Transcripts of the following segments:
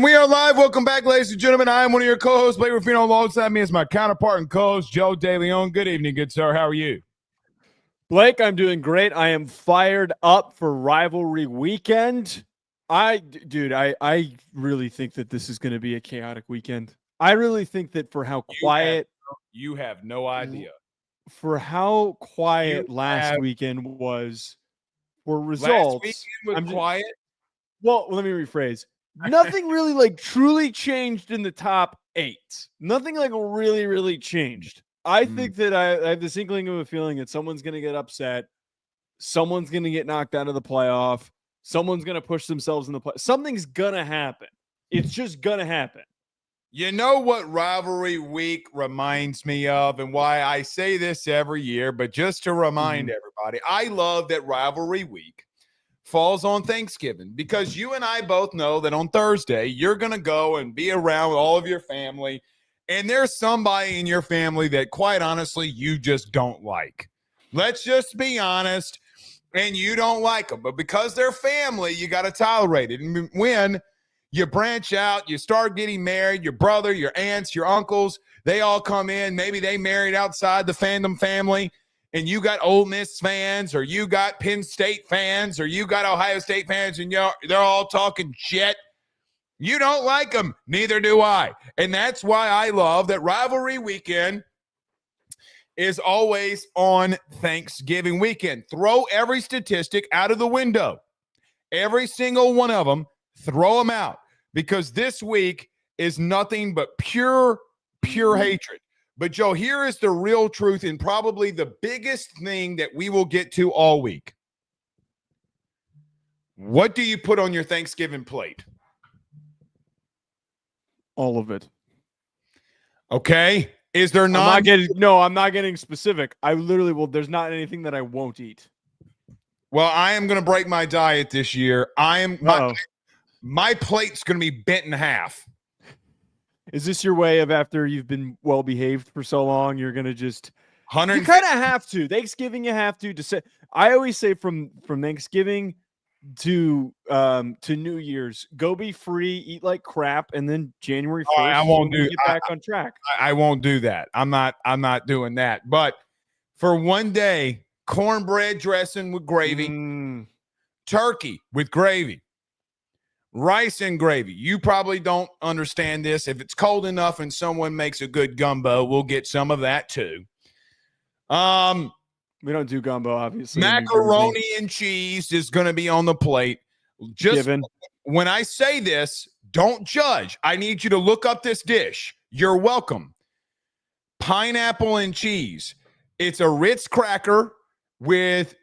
And we are live. Welcome back, ladies and gentlemen. I am one of your co-hosts, Blake Ruffino. Alongside me is my counterpart and co-host, Joe DeLeone. Good evening, good sir. How are you? Blake, I'm doing great. I am fired up for Rivalry weekend. I really think that this is going to be a chaotic weekend. I really think that for how quiet... You have no idea. For how quiet last weekend was for results... Last weekend was quiet? Well, let me rephrase. Nothing really truly changed in the top 8. Nothing really changed. I think that I have this inkling of a feeling that someone's going to get upset. Someone's going to get knocked out of the playoff. Someone's going to push themselves in the play. Something's going to happen. It's just going to happen. You know what Rivalry Week reminds me of, and why I say this every year, but just to remind everybody, I love that Rivalry Week falls on Thanksgiving, because you and I both know that on Thursday you're going to go and be around with all of your family, and there's somebody in your family that, quite honestly, you just don't like. Let's just be honest, and you don't like them, but because they're family, you got to tolerate it. And when you branch out, you start getting married, your brother, your aunts, your uncles, they all come in. Maybe they married outside the fandom family, and you got Ole Miss fans, or you got Penn State fans, or you got Ohio State fans, and they're all talking shit. You don't like them. Neither do I. And that's why I love that Rivalry Weekend is always on Thanksgiving weekend. Throw every statistic out of the window. Every single one of them, throw them out. Because this week is nothing but pure hatred. But, Joe, here is the real truth, and probably the biggest thing that we will get to all week. What do you put on your Thanksgiving plate? All of it. Okay. Is there I'm not getting specific. I literally will. There's not anything that I won't eat. Well, I am going to break my diet this year. My plate's going to be bent in half. Is this your way of, after you've been well behaved for so long, you're going to just... You kind of have to. Thanksgiving, you have to. I always say from Thanksgiving to New Year's, go be free, eat like crap, and then January 1st, I won't get back on track. I won't do that. I'm not doing that. But for one day, cornbread dressing with gravy, turkey with gravy, rice and gravy. You probably don't understand this. If it's cold enough and someone makes a good gumbo, we'll get some of that too. We don't do gumbo, obviously. Macaroni and cheese is going to be on the plate. When I say this, don't judge. I need you to look up this dish. You're welcome. Pineapple and cheese. It's a Ritz cracker with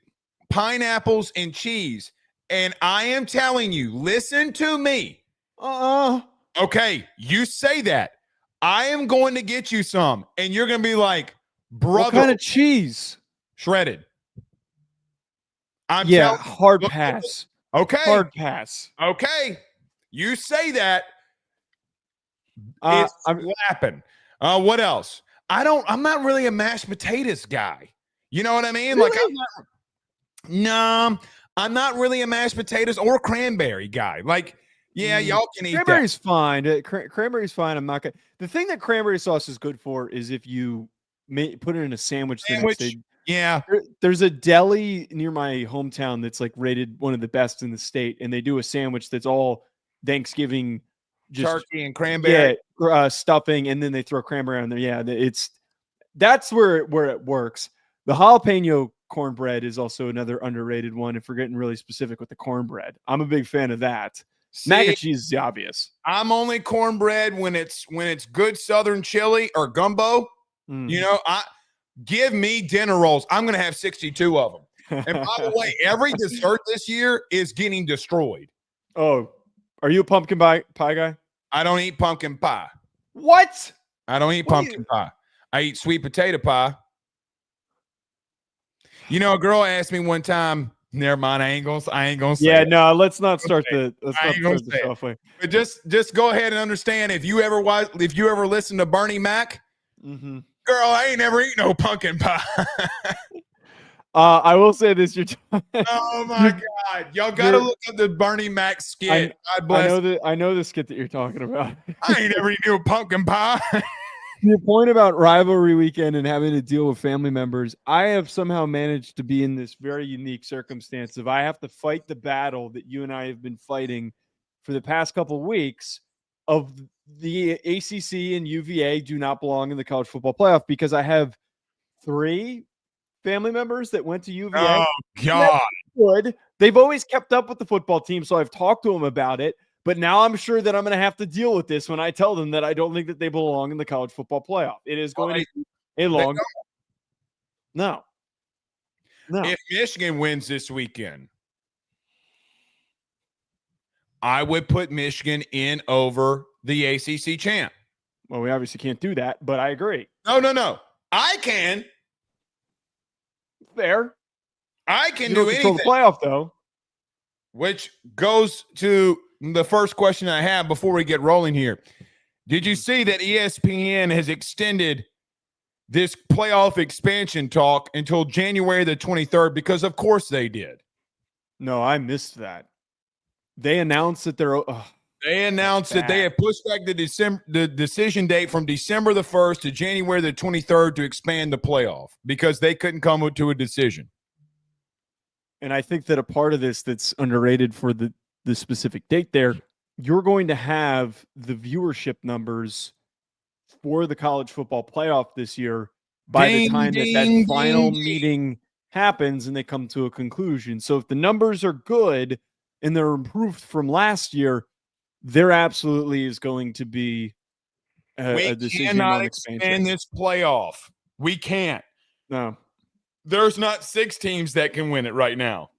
pineapples and cheese. And I am telling you, listen to me. Okay, you say that. I am going to get you some, and you're going to be like, brother. What kind of cheese? Shredded. Hard pass. Okay. Hard pass. Okay. You say that. It's slapping. What else? I'm not really a mashed potatoes guy. You know what I mean? Really? I'm not really a mashed potatoes or cranberry guy. Y'all can eat cranberry's fine. Cranberry's fine. I'm not gonna. The thing that cranberry sauce is good for is if you put it in a sandwich. The next day. Yeah. There's a deli near my hometown that's rated one of the best in the state, and they do a sandwich that's all Thanksgiving, just turkey and cranberry, stuffing, and then they throw cranberry on there. Yeah, that's where it works. The jalapeno cornbread is also another underrated one. If we're getting really specific with the cornbread, I'm a big fan of that. Mac and cheese is the obvious. I'm only cornbread when it's good Southern chili or gumbo. Give me dinner rolls. I'm going to have 62 of them. And by the way, every dessert this year is getting destroyed. Oh, are you a pumpkin pie guy? I don't eat pumpkin pie. What? I don't eat pumpkin pie. I eat sweet potato pie. A girl asked me one time, never mind, I ain't gonna say Yeah, it. No, let's not start the show. But just go ahead and understand, if you ever listen to Bernie Mac, girl, I ain't never eaten no pumpkin pie. I will say this: Oh my God! Y'all got to look up the Bernie Mac skit. God bless. I know the skit that you're talking about. I ain't ever eaten a pumpkin pie. Your point about rivalry weekend and having to deal with family members, I have somehow managed to be in this very unique circumstance of I have to fight the battle that you and I have been fighting for the past couple of weeks of the ACC and UVA do not belong in the college football playoff because I have 3 family members that went to UVA. Oh God! Good. They've always kept up with the football team, so I've talked to them about it. But now I'm sure that I'm going to have to deal with this when I tell them that I don't think that they belong in the college football playoff. It is going to be a long. No. If Michigan wins this weekend, I would put Michigan in over the ACC champ. Well, we obviously can't do that, but I agree. No. I can. Fair. I can you do don't anything. The playoff, though. Which goes to the first question I have before we get rolling here. Did you see that ESPN has extended this playoff expansion talk until January the 23rd? Because of course they did. No, I missed that. They announced that they're. They announced that they have pushed back the decision date from December the 1st to January the 23rd to expand the playoff because they couldn't come to a decision. And I think that a part of this that's underrated for the specific date there, you're going to have the viewership numbers for the college football playoff this year by the time that final meeting happens and they come to a conclusion. So if the numbers are good and they're improved from last year, there absolutely is going to be a decision on expansion. We cannot expand this playoff. We can't. No. There's not 6 teams that can win it right now.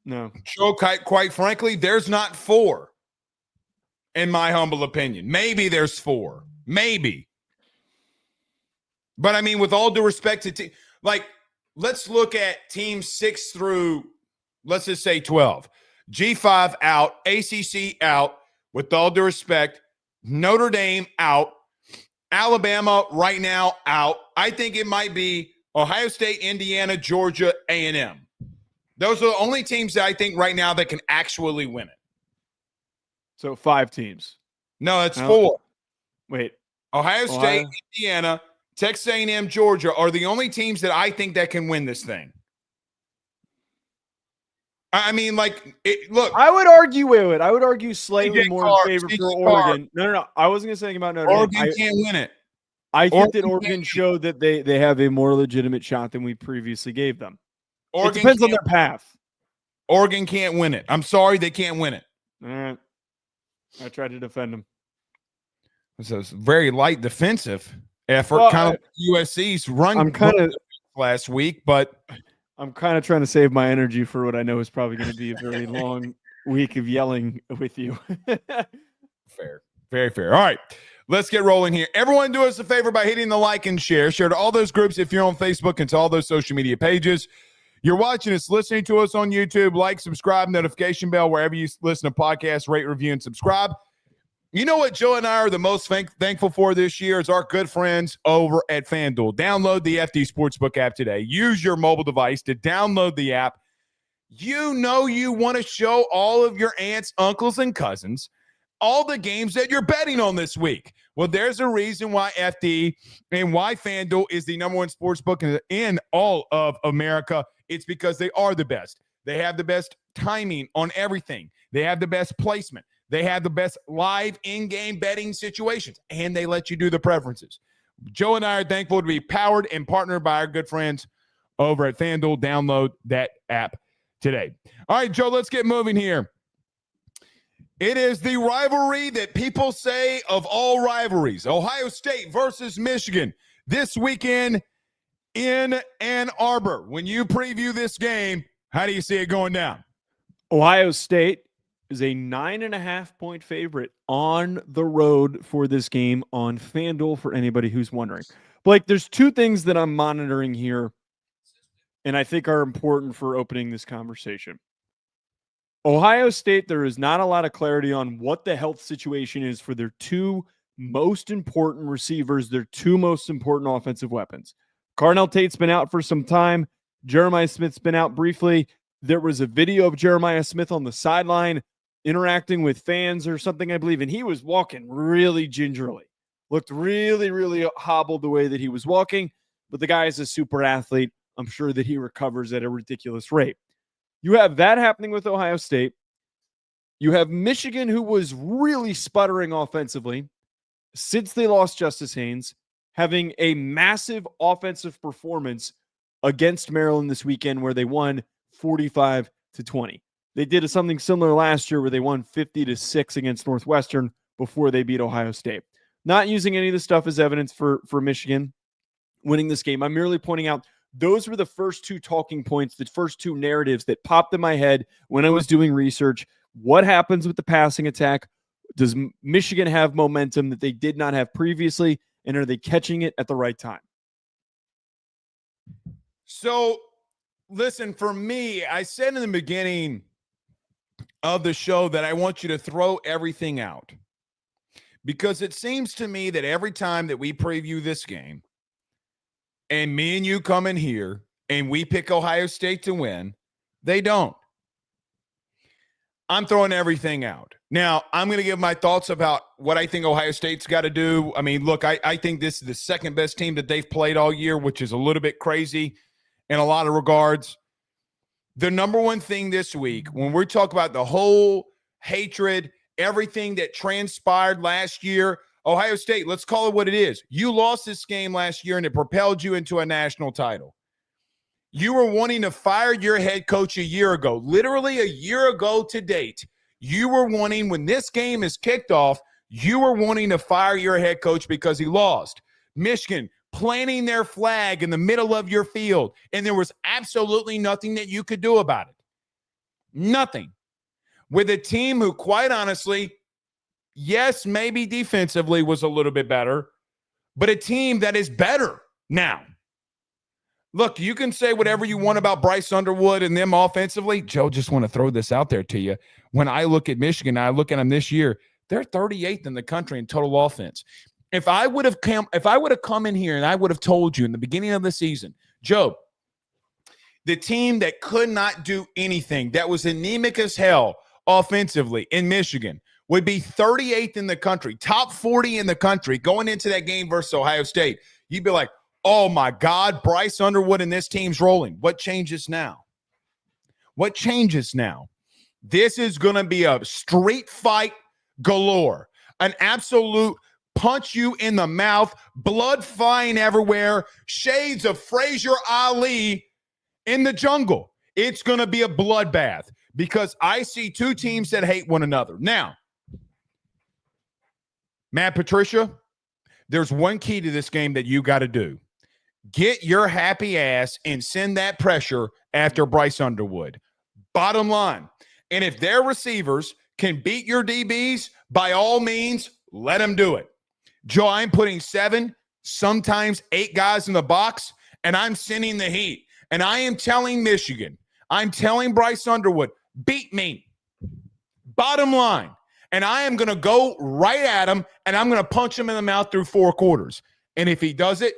No. Joe, quite frankly, there's not 4, in my humble opinion. Maybe there's 4. Maybe. But, I mean, with all due respect to let's look at teams 6 through, let's just say 12. G5 out, ACC out. With all due respect, Notre Dame out. Alabama right now out. I think it might be Ohio State, Indiana, Georgia, A&M. Those are the only teams that I think right now that can actually win it. So 5 teams. No, it's 4. Wait. Ohio State, Indiana, Texas A&M, Georgia are the only teams that I think that can win this thing. I mean, look. I would argue, I would argue slightly more in favor for Oregon. No. I wasn't going to say anything about Notre Dame. Oregon can't win it. I think that Oregon showed that they have a more legitimate shot than we previously gave them. It depends on their path. Oregon can't win it. I'm sorry, they can't win it. All right. I tried to defend them. It's a very light defensive effort, kind of USC's run last week, but I'm kind of trying to save my energy for what I know is probably going to be a very long week of yelling with you. Fair. Very fair. All right. Let's get rolling here. Everyone do us a favor by hitting the like and share. Share to all those groups if you're on Facebook and to all those social media pages. You're watching us, listening to us on YouTube. Like, subscribe, notification bell, wherever you listen to podcasts, rate, review, and subscribe. You know what Joe and I are the most thankful for this year is our good friends over at FanDuel. Download the FD Sportsbook app today. Use your mobile device to download the app. You know you want to show all of your aunts, uncles, and cousins all the games that you're betting on this week. Well, there's a reason why FD and why FanDuel is the number one sports book in all of America. It's because they are the best. They have the best timing on everything. They have the best placement. They have the best live in-game betting situations, and they let you do the preferences. Joe and I are thankful to be powered and partnered by our good friends over at FanDuel. Download that app today. All right, Joe, let's get moving here. It is the rivalry that people say of all rivalries. Ohio State versus Michigan this weekend in Ann Arbor. When you preview this game, how do you see it going down? Ohio State is a 9.5-point favorite on the road for this game on FanDuel for anybody who's wondering. Blake, there's 2 things that I'm monitoring here and I think are important for opening this conversation. Ohio State, there is not a lot of clarity on what the health situation is for their 2 most important receivers, their 2 most important offensive weapons. Carnell Tate's been out for some time. Jeremiah Smith's been out briefly. There was a video of Jeremiah Smith on the sideline interacting with fans or something, I believe, and he was walking really gingerly. Looked really, really hobbled the way that he was walking, but the guy is a super athlete. I'm sure that he recovers at a ridiculous rate. You have that happening with Ohio State. You have Michigan, who was really sputtering offensively since they lost Justice Haynes, having a massive offensive performance against Maryland this weekend where they won 45-20. They did something similar last year where they won 50-6 against Northwestern before they beat Ohio State. Not using any of this stuff as evidence for Michigan winning this game. I'm merely pointing out those were the first two talking points, the first two narratives that popped in my head when I was doing research. What happens with the passing attack? Does Michigan have momentum that they did not have previously? And are they catching it at the right time? So, listen, for me, I said in the beginning of the show that I want you to throw everything out. Because it seems to me that every time that we preview this game, and me and you come in here, and we pick Ohio State to win, they don't. I'm throwing everything out. Now, I'm going to give my thoughts about what I think Ohio State's got to do. I mean, look, I think this is the second best team that they've played all year, which is a little bit crazy in a lot of regards. The number one thing this week, when we talk about the whole hatred, everything that transpired last year, Ohio State, let's call it what it is. You lost this game last year, and it propelled you into a national title. You were wanting to fire your head coach a year ago, literally a year ago to date. You were wanting, when this game is kicked off, you were wanting to fire your head coach because he lost. Michigan planting their flag in the middle of your field, and there was absolutely nothing that you could do about it. Nothing. With a team who, quite honestly, yes, maybe defensively was a little bit better, but a team that is better now. Look, you can say whatever you want about Bryce Underwood and them offensively. Joe, just want to throw this out there to you. When I look at Michigan, I look at them this year, they're 38th in the country in total offense. If I would have come in here and I would have told you in the beginning of the season, Joe, the team that could not do anything, that was anemic as hell offensively in Michigan, would be 38th in the country, top 40 in the country going into that game versus Ohio State, you'd be like, oh my God, Bryce Underwood and this team's rolling. What changes now? What changes now? This is going to be a street fight galore, an absolute punch you in the mouth, blood flying everywhere, shades of Frazier Ali in the jungle. It's going to be a bloodbath because I see two teams that hate one another. Now, Matt Patricia, there's one key to this game that you got to do. Get your happy ass and send that pressure after Bryce Underwood. Bottom line. And if their receivers can beat your DBs, by all means, let them do it. Joe, I'm putting 7, sometimes 8 guys in the box, and I'm sending the heat. And I am telling Michigan, I'm telling Bryce Underwood, beat me. Bottom line. And I am going to go right at him, and I'm going to punch him in the mouth through 4 quarters. And if he does it,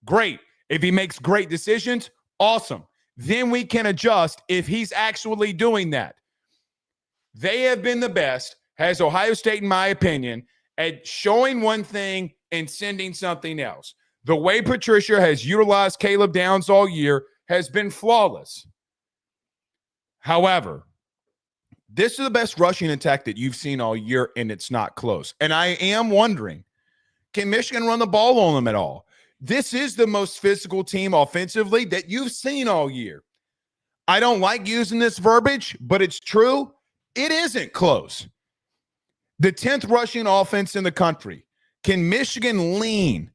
great. If he makes great decisions, awesome. Then we can adjust if he's actually doing that. They have been the best, has Ohio State, in my opinion, at showing one thing and sending something else. The way Patricia has utilized Caleb Downs all year has been flawless. However, this is the best rushing attack that you've seen all year, and it's not close. And I am wondering, can Michigan run the ball on them at all? This is the most physical team offensively that you've seen all year. I don't like using this verbiage, but it's true. It isn't close. The 10th rushing offense in the country. Can Michigan lean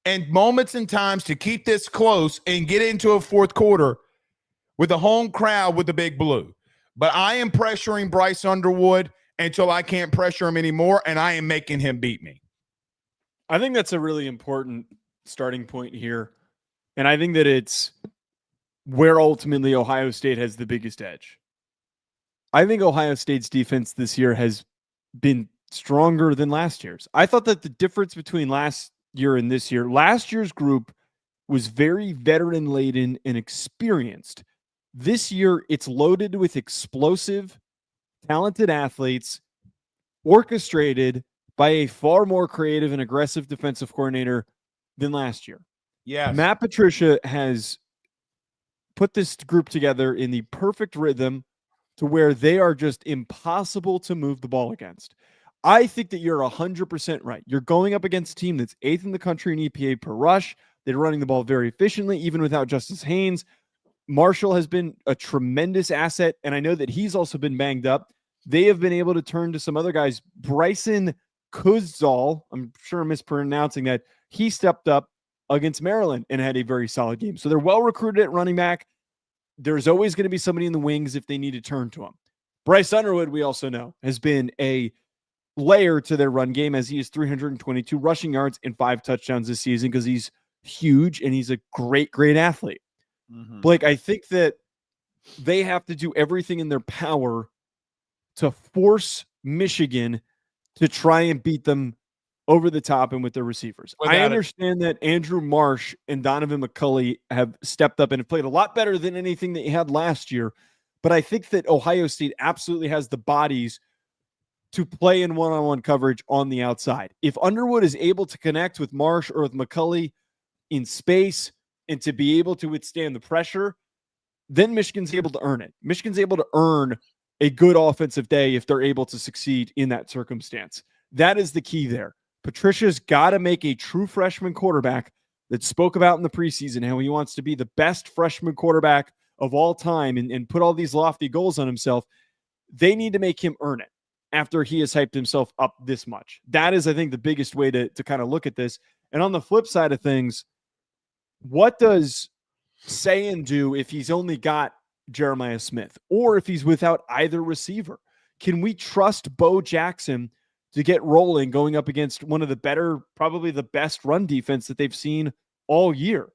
and moments and times to keep this close and get into a fourth quarter with a home crowd with the Big Blue? But I am pressuring Bryce Underwood until I can't pressure him anymore, and I am making him beat me. I think that's a really important starting point here. And I think that it's where ultimately Ohio State has the biggest edge. I think Ohio State's defense this year has been stronger than last year's. I thought that the difference between last year and this year, last year's group was very veteran laden and experienced. This year, it's loaded with explosive, talented athletes, orchestrated by a far more creative and aggressive defensive coordinator than last year. Yes. Matt Patricia has put this group together in the perfect rhythm to where they are just impossible to move the ball against. I think that you're 100% right. You're going up against a team that's 8th in the country in EPA per rush. They're running the ball very efficiently, even without Justice Haynes. Marshall has been a tremendous asset, and I know that he's also been banged up. They have been able to turn to some other guys. Bryson Kudzal, I'm sure I'm mispronouncing that, he stepped up against Maryland and had a very solid game. So they're well recruited at running back. There's always going to be somebody in the wings if they need to turn to him. Bryce Underwood, we also know, has been a layer to their run game, as he has 322 rushing yards and 5 touchdowns this season because he's huge and he's a great athlete. Mm-hmm. Blake, I think that they have to do everything in their power to force Michigan to try and beat them over the top and with their receivers. I understand that Andrew Marsh and Donovan McCulley have stepped up and have played a lot better than anything that he had last year, but I think that Ohio State absolutely has the bodies to play in one-on-one coverage on the outside. If Underwood is able to connect with Marsh or with McCulley in space and to be able to withstand the pressure, then Michigan's able to earn it. Michigan's able to earn a good offensive day if they're able to succeed in that circumstance. That is the key there. Patricia's got to make a true freshman quarterback that spoke about in the preseason how he wants to be the best freshman quarterback of all time and put all these lofty goals on himself. They need to make him earn it after he has hyped himself up this much. That is, I think, the biggest way to kind of look at this. And on the flip side of things, what does Sayin do if he's only got Jeremiah Smith or if he's without either receiver? Can we trust Bo Jackson to get rolling going up against one of the better, probably the best run defense that they've seen all year?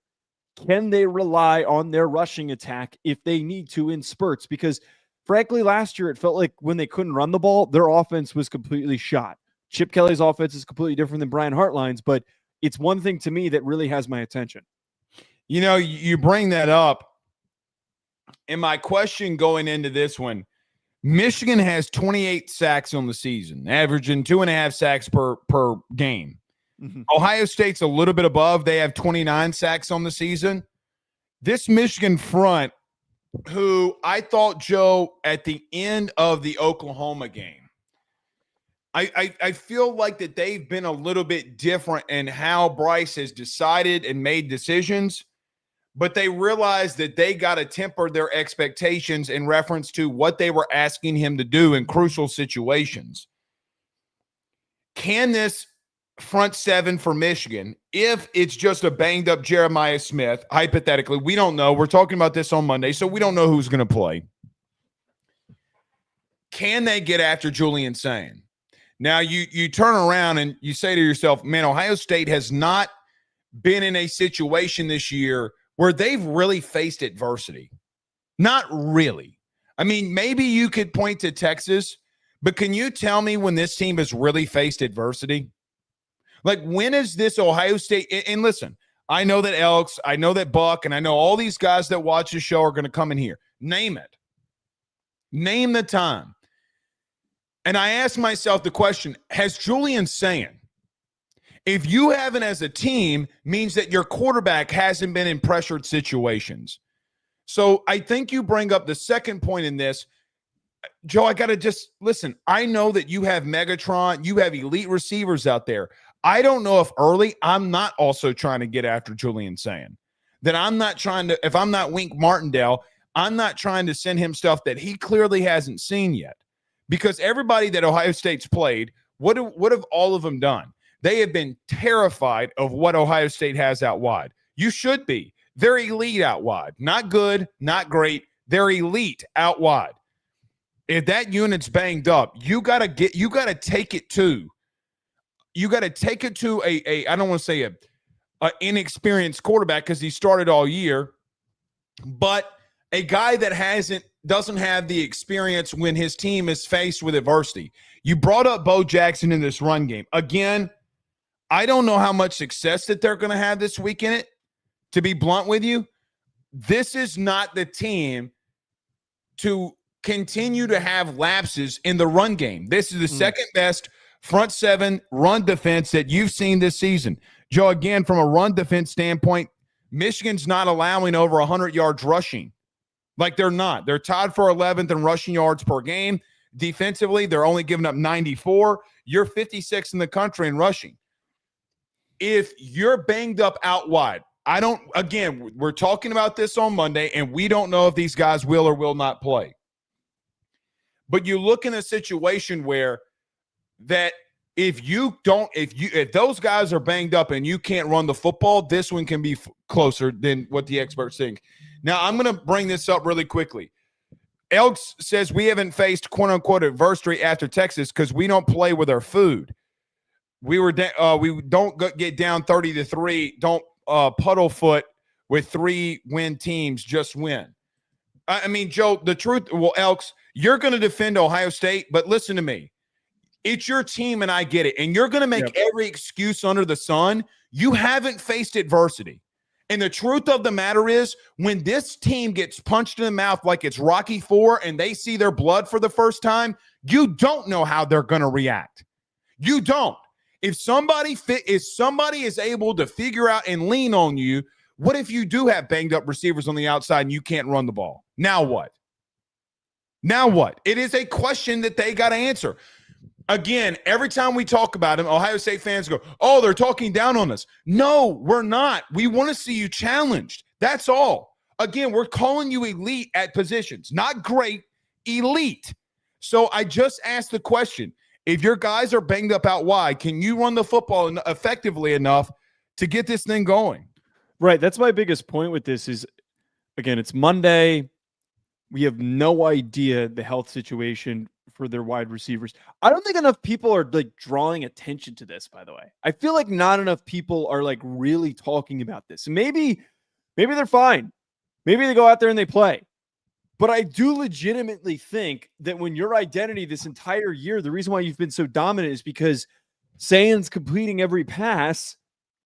Can they rely on their rushing attack if they need to in spurts? Because frankly, last year, it felt like when they couldn't run the ball, their offense was completely shot. Chip Kelly's offense is completely different than Brian Hartline's, but it's one thing to me that really has my attention. You know, you bring that up. And my question going into this one, Michigan has 28 sacks on the season, averaging 2.5 sacks per game. Mm-hmm. Ohio State's a little bit above. They have 29 sacks on the season. This Michigan front, who I thought, Joe, at the end of the Oklahoma game, I feel like that they've been a little bit different in how Bryce has decided and made decisions, but they realized that they got to temper their expectations in reference to what they were asking him to do in crucial situations. Can this front seven for Michigan, if it's just a banged up Jeremiah Smith, hypothetically, we don't know. We're talking about this on Monday, so we don't know who's going to play. Can they get after Julian Sayin? Now, you turn around and you say to yourself, man, Ohio State has not been in a situation this year where they've really faced adversity. Not really. I mean, maybe you could point to Texas, but can you tell me when this team has really faced adversity? Like, when is this Ohio State? And listen, I know that Elks, I know that Buck, and I know all these guys that watch the show are going to come in here. Name it. Name the time. And I ask myself the question, has Julian Sayin, if you haven't as a team, means that your quarterback hasn't been in pressured situations. So I think you bring up the second point in this. Joe, I got to just listen. I know that you have Megatron, you have elite receivers out there. I don't know if early I'm not also trying to get after Julian Sayin. That I'm not trying to, if I'm not Wink Martindale, I'm not trying to send him stuff that he clearly hasn't seen yet. Because everybody that Ohio State's played, what have all of them done? They have been terrified of what Ohio State has out wide. You should be. They're elite out wide. Not good, not great. They're elite out wide. If that unit's banged up, you got to take it to a I don't want to say a inexperienced quarterback because he started all year, but a guy that doesn't have the experience when his team is faced with adversity. You brought up Bo Jackson in this run game. Again, I don't know how much success that they're going to have this week in it, to be blunt with you, this is not the team to continue to have lapses in the run game. This is the second best front seven run defense that you've seen this season. Joe, again, from a run defense standpoint, Michigan's not allowing over 100 yards rushing. Like, they're not. They're tied for 11th in rushing yards per game. Defensively, they're only giving up 94. You're 56 in the country in rushing. If you're banged up out wide, again, we're talking about this on Monday, and we don't know if these guys will or will not play. But you look in a situation where that if those guys are banged up and you can't run the football, this one can be closer than what the experts think. Now, I'm going to bring this up really quickly. Elks says we haven't faced quote-unquote adversity after Texas because we don't play with our food. We don't get down 30-3. Don't puddle foot with 3-win teams. Just win. I mean, Joe, the truth. Well, Elks, you're going to defend Ohio State, but listen to me. It's your team, and I get it. And you're going to make every excuse under the sun. You haven't faced adversity. And the truth of the matter is, when this team gets punched in the mouth like it's Rocky IV and they see their blood for the first time, you don't know how they're going to react. You don't. If somebody is able to figure out and lean on you, what if you do have banged up receivers on the outside and you can't run the ball? Now what? Now what? It is a question that they got to answer. Again, every time we talk about him, Ohio State fans go, oh, they're talking down on us. No, we're not. We want to see you challenged. That's all. Again, we're calling you elite at positions. Not great, elite. So I just asked the question. If your guys are banged up out wide, can you run the football effectively enough to get this thing going? Right. That's my biggest point with this is, again, it's Monday. We have no idea the health situation for their wide receivers. I don't think enough people are like drawing attention to this, by the way. I feel like not enough people are like really talking about this. Maybe they're fine. Maybe they go out there and they play. But I do legitimately think that when your identity this entire year, the reason why you've been so dominant is because Sayin's completing every pass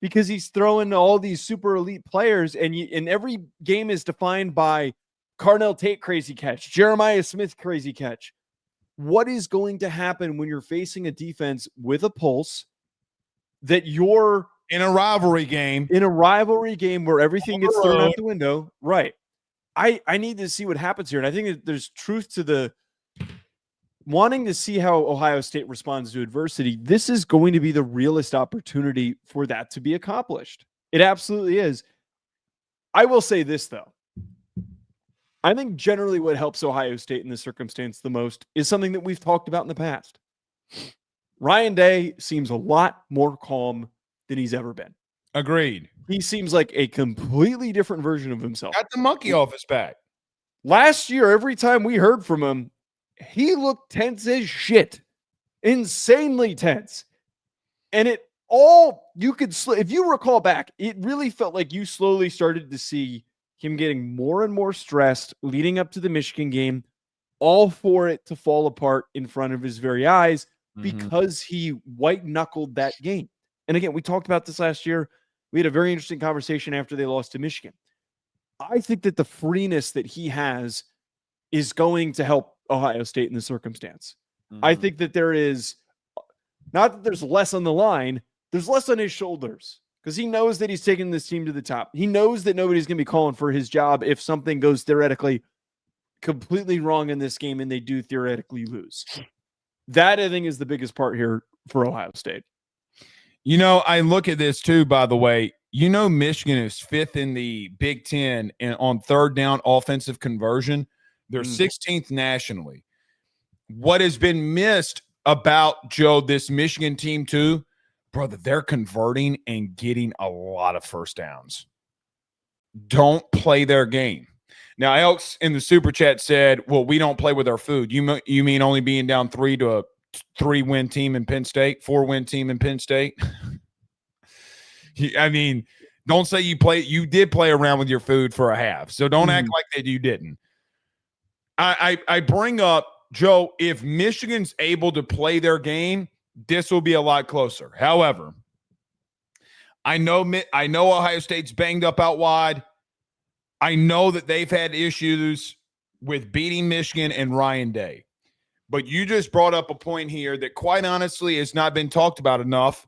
because he's throwing all these super elite players, and every game is defined by Carnell Tate crazy catch, Jeremiah Smith crazy catch. What is going to happen when you're facing a defense with a pulse that you're in a rivalry game where everything gets thrown out the window? Right. I need to see what happens here. And I think that there's truth to the wanting to see how Ohio State responds to adversity. This is going to be the realest opportunity for that to be accomplished. It absolutely is. I will say this, though. I think generally what helps Ohio State in this circumstance the most is something that we've talked about in the past. Ryan Day seems a lot more calm than he's ever been. Agreed. He seems like a completely different version of himself. Got the monkey off his back. Last year, every time we heard from him, he looked tense as shit. Insanely tense. And if you recall back, it really felt like you slowly started to see him getting more and more stressed leading up to the Michigan game, all for it to fall apart in front of his very eyes because he white-knuckled that game. And again, we talked about this last year. We had a very interesting conversation after they lost to Michigan. I think that the freeness that he has is going to help Ohio State in this circumstance. I think that there is, not that there's less on the line, there's less on his shoulders. Because he knows that he's taking this team to the top. He knows that nobody's going to be calling for his job if something goes theoretically completely wrong in this game and they do theoretically lose. That, I think, is the biggest part here for Ohio State. You know, I look at this too, by the way. You know, Michigan is 5th in the Big Ten on third down offensive conversion. They're 16th nationally. What has been missed about, Joe, this Michigan team too, brother, they're converting and getting a lot of first downs. Don't play their game. Now, Elks in the super chat said, well, we don't play with our food. You mean only being down 3 to a 3-win team in Penn State, 4-win team in Penn State? I mean, don't say you did play around with your food for a half. So don't act like that you didn't. I bring up, Joe, if Michigan's able to play their game, this will be a lot closer. However, I know Ohio State's banged up out wide. I know that they've had issues with beating Michigan and Ryan Day. But you just brought up a point here that quite honestly has not been talked about enough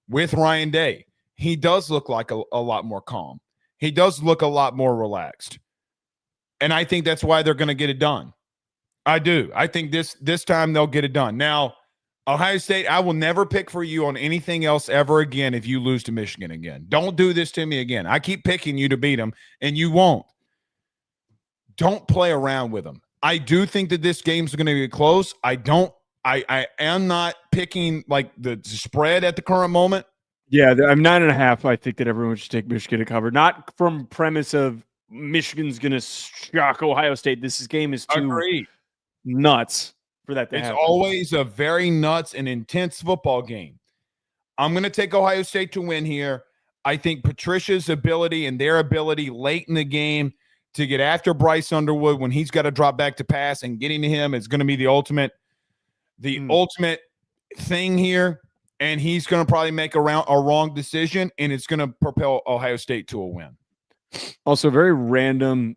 with Ryan Day. He does look like a lot more calm. He does look a lot more relaxed. And I think that's why they're going to get it done. I do. I think this time they'll get it done. Now, Ohio State, I will never pick for you on anything else ever again if you lose to Michigan again. Don't do this to me again. I keep picking you to beat them, and you won't. Don't play around with them. I do think that this game's going to be close. I am not picking like the spread at the current moment. Yeah, I'm 9.5. I think that everyone should take Michigan to cover. Not from premise of Michigan's going to shock Ohio State. This game is too nuts for that to happen. It's always a very nuts and intense football game. I'm going to take Ohio State to win here. I think Patricia's ability and their ability late in the game to get after Bryce Underwood when he's got to drop back to pass and getting to him is going to be the ultimate thing here. And he's going to probably make a wrong decision, and it's going to propel Ohio State to a win. Also, very random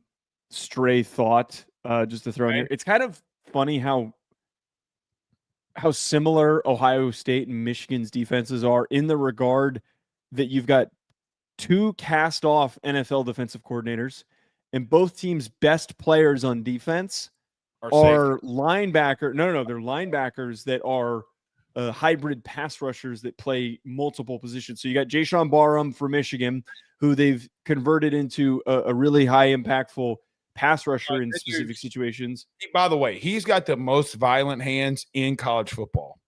stray thought, just to throw in here. It's kind of funny how similar Ohio State and Michigan's defenses are in the regard that you've got two cast-off NFL defensive coordinators, and both teams' best players on defense are linebacker. No, they're linebackers that are hybrid pass rushers that play multiple positions. So you got Jayshon Barham for Michigan, who they've converted into a really high impactful pass rusher in specific situations. By the way, he's got the most violent hands in college football.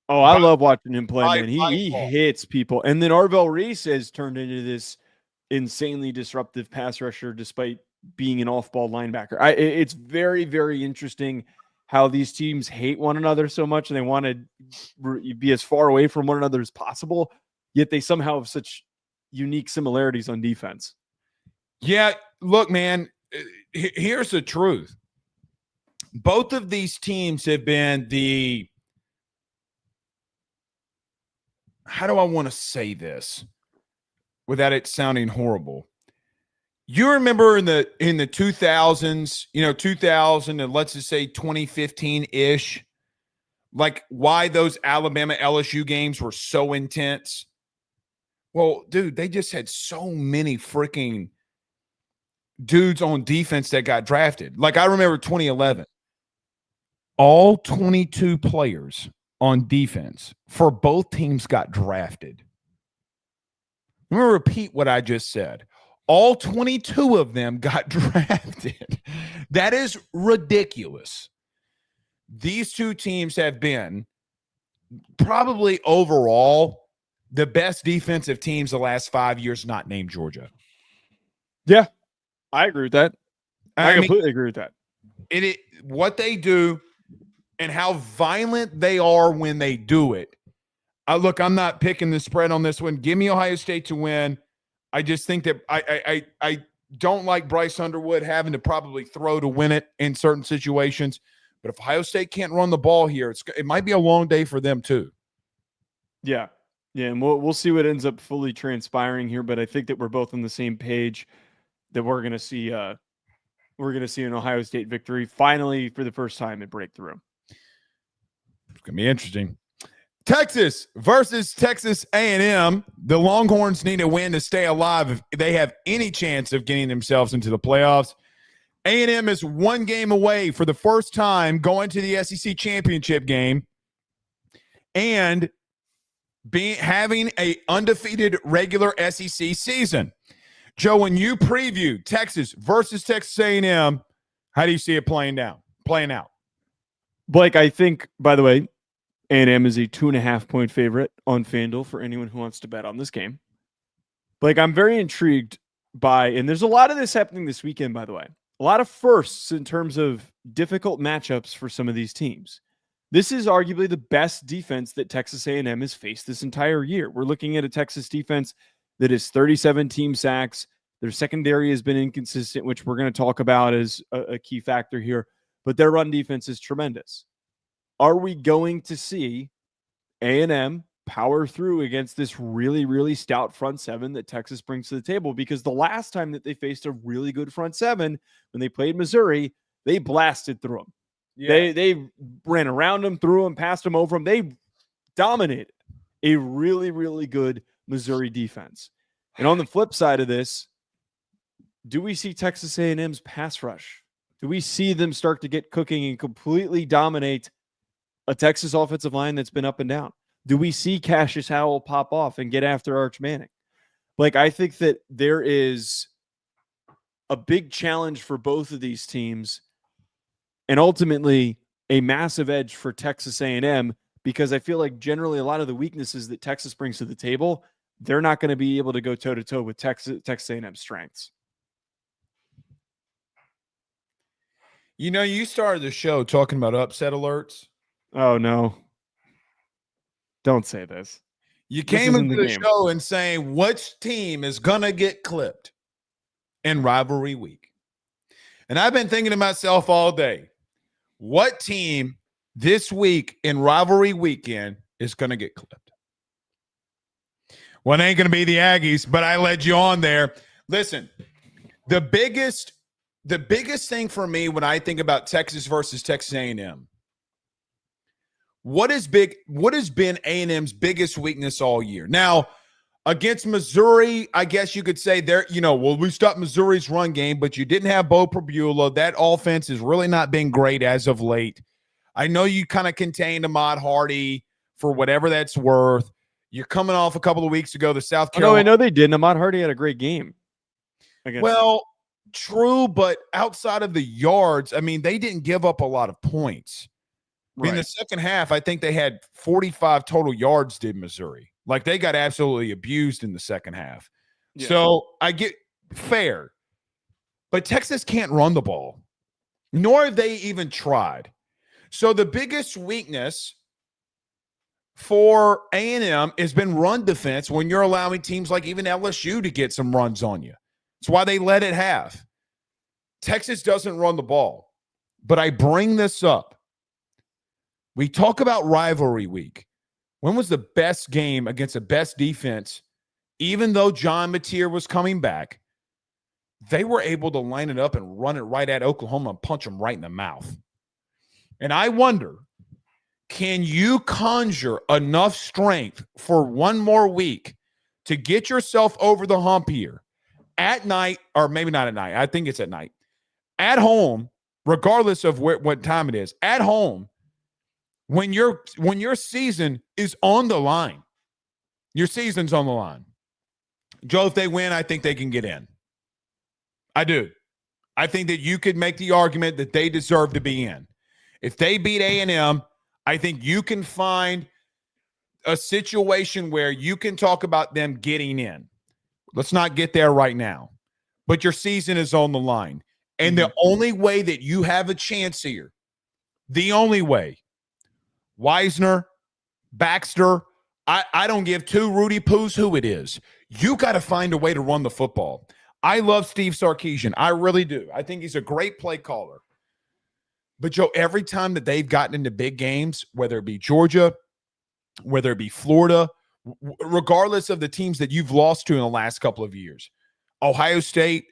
Oh, I love watching him play, man. He hits people. And then Arvell Reese has turned into this insanely disruptive pass rusher despite being an off-ball linebacker. It's very, very interesting how these teams hate one another so much and they want to be as far away from one another as possible, yet they somehow have such unique similarities on defense. Yeah, look, man, here's the truth. Both of these teams have been how do I want to say this without it sounding horrible? You remember in the 2000s, 2000 and let's just say 2015-ish, like why those Alabama LSU games were so intense? Well, dude, they just had so many freaking dudes on defense that got drafted. Like I remember 2011, all 22 players on defense for both teams got drafted. I'm going to repeat what I just said. All 22 of them got drafted. That is ridiculous. These two teams have been probably overall the best defensive teams the last 5 years, not named Georgia. Yeah, I agree with that. I completely agree with that. What they do and how violent they are when they do it. Look, I'm not picking the spread on this one. Give me Ohio State to win. I just think that I don't like Bryce Underwood having to probably throw to win it in certain situations. But if Ohio State can't run the ball here, it might be a long day for them too. Yeah, and we'll see what ends up fully transpiring here. But I think that we're both on the same page that we're going to see an Ohio State victory finally for the first time at Breakthrough. It's going to be interesting. Texas versus Texas A&M. The Longhorns need a win to stay alive if they have any chance of getting themselves into the playoffs. A&M is one game away for the first time going to the SEC championship game and having an undefeated regular SEC season. Joe, when you preview Texas versus Texas A&M, how do you see it playing out? Blake, I think, by the way, A&M is a 2.5-point favorite on FanDuel for anyone who wants to bet on this game. Blake, I'm very intrigued by, and there's a lot of this happening this weekend, by the way, a lot of firsts in terms of difficult matchups for some of these teams. This is arguably the best defense that Texas A&M has faced this entire year. We're looking at a Texas defense that is 37 team sacks. Their secondary has been inconsistent, which we're going to talk about as a key factor here, but their run defense is tremendous. Are we going to see A&M power through against this really, really stout front seven that Texas brings to the table. Because the last time that they faced a really good front seven, when they played Missouri, they blasted through them. Yeah. They ran around them, threw them, passed them over them. They dominated a really, really good Missouri defense. And on the flip side of this, do we see Texas A&M's pass rush? Do we see them start to get cooking and completely dominate a Texas offensive line that's been up and down? Do we see Cassius Howell pop off and get after Arch Manning? Like, I think that there is a big challenge for both of these teams and ultimately a massive edge for Texas A&M, because I feel like generally a lot of the weaknesses that Texas brings to the table, they're not going to be able to go toe-to-toe with Texas A&M's strengths. You know, you started the show talking about upset alerts. Oh, no. Don't say this. You came into the show and saying which team is going to get clipped in rivalry week. And I've been thinking to myself all day, what team this week in rivalry weekend is going to get clipped? Well, it ain't going to be the Aggies, but I led you on there. Listen, the biggest thing for me when I think about Texas versus Texas A&M, what has been A&M's biggest weakness all year? Now, against Missouri, I guess you could say we stopped Missouri's run game, but you didn't have Bo Prabula. That offense has really not been great as of late. I know you kind of contained Ahmad Hardy for whatever that's worth. You're coming off a couple of weeks ago, the South Carolina. No, I know they didn't. Ahmad Hardy had a great game. True, but outside of the yards, I mean, they didn't give up a lot of points. Right. In the second half, I think they had 45 total yards, did Missouri. Like, they got absolutely abused in the second half. Yeah. So I get fair. But Texas can't run the ball, nor have they even tried. So the biggest weakness for A&M has been run defense when you're allowing teams like even LSU to get some runs on you. That's why they let it have. Texas doesn't run the ball. But I bring this up. We talk about rivalry week. When was the best game against the best defense? Even though John Mateer was coming back, they were able to line it up and run it right at Oklahoma and punch them right in the mouth. And I wonder, can you conjure enough strength for one more week to get yourself over the hump here at night, or maybe not at night. I think it's at night. At home, regardless of what time it is, at home, when your season is on the line, your season's on the line. Joe, if they win, I think they can get in. I do. I think that you could make the argument that they deserve to be in. If they beat A&M, I think you can find a situation where you can talk about them getting in. Let's not get there right now. But your season is on the line. And the only way that you have a chance here, the only way, Wisner, Baxter, I don't give two Rudy Poos who it is. You got to find a way to run the football. I love Steve Sarkisian. I really do. I think he's a great play caller. But, Joe, every time that they've gotten into big games, whether it be Georgia, whether it be Florida, regardless of the teams that you've lost to in the last couple of years, Ohio State,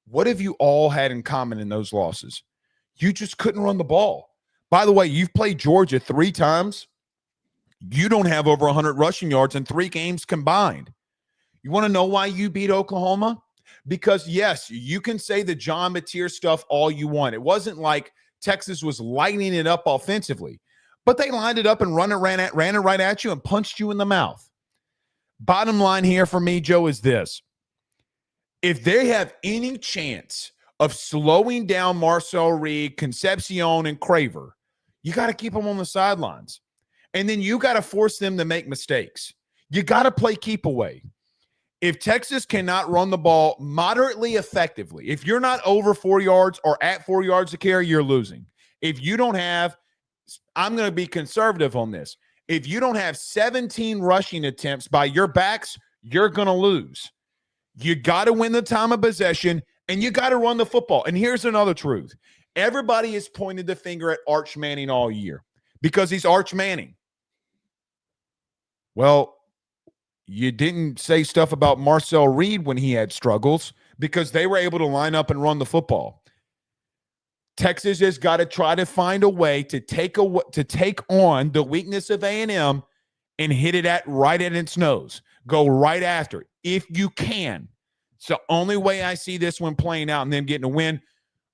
what have you all had in common in those losses? You just couldn't run the ball. By the way, you've played Georgia 3 times. You don't have over 100 rushing yards in 3 games combined. You want to know why you beat Oklahoma? Because, yes, you can say the John Mateer stuff all you want. It wasn't like Texas was lighting it up offensively, but they lined it up and ran it right at you and punched you in the mouth. Bottom line here for me, Joe, is this. If they have any chance of slowing down Marcel Reed, Concepcion, and Craver, you got to keep them on the sidelines. And then you got to force them to make mistakes. You got to play keep away. If Texas cannot run the ball moderately effectively, if you're not over 4 yards or at 4 yards to carry, you're losing. If you don't have, I'm going to be conservative on this. If you don't have 17 rushing attempts by your backs, you're going to lose. You got to win the time of possession, and you got to run the football. And here's another truth. Everybody has pointed the finger at Arch Manning all year because he's Arch Manning. Well, you didn't say stuff about Marcel Reed when he had struggles because they were able to line up and run the football. Texas has got to try to find a way to take on the weakness of A&M and hit it right at its nose. Go right after it if you can. It's the only way I see this one playing out and them getting a win,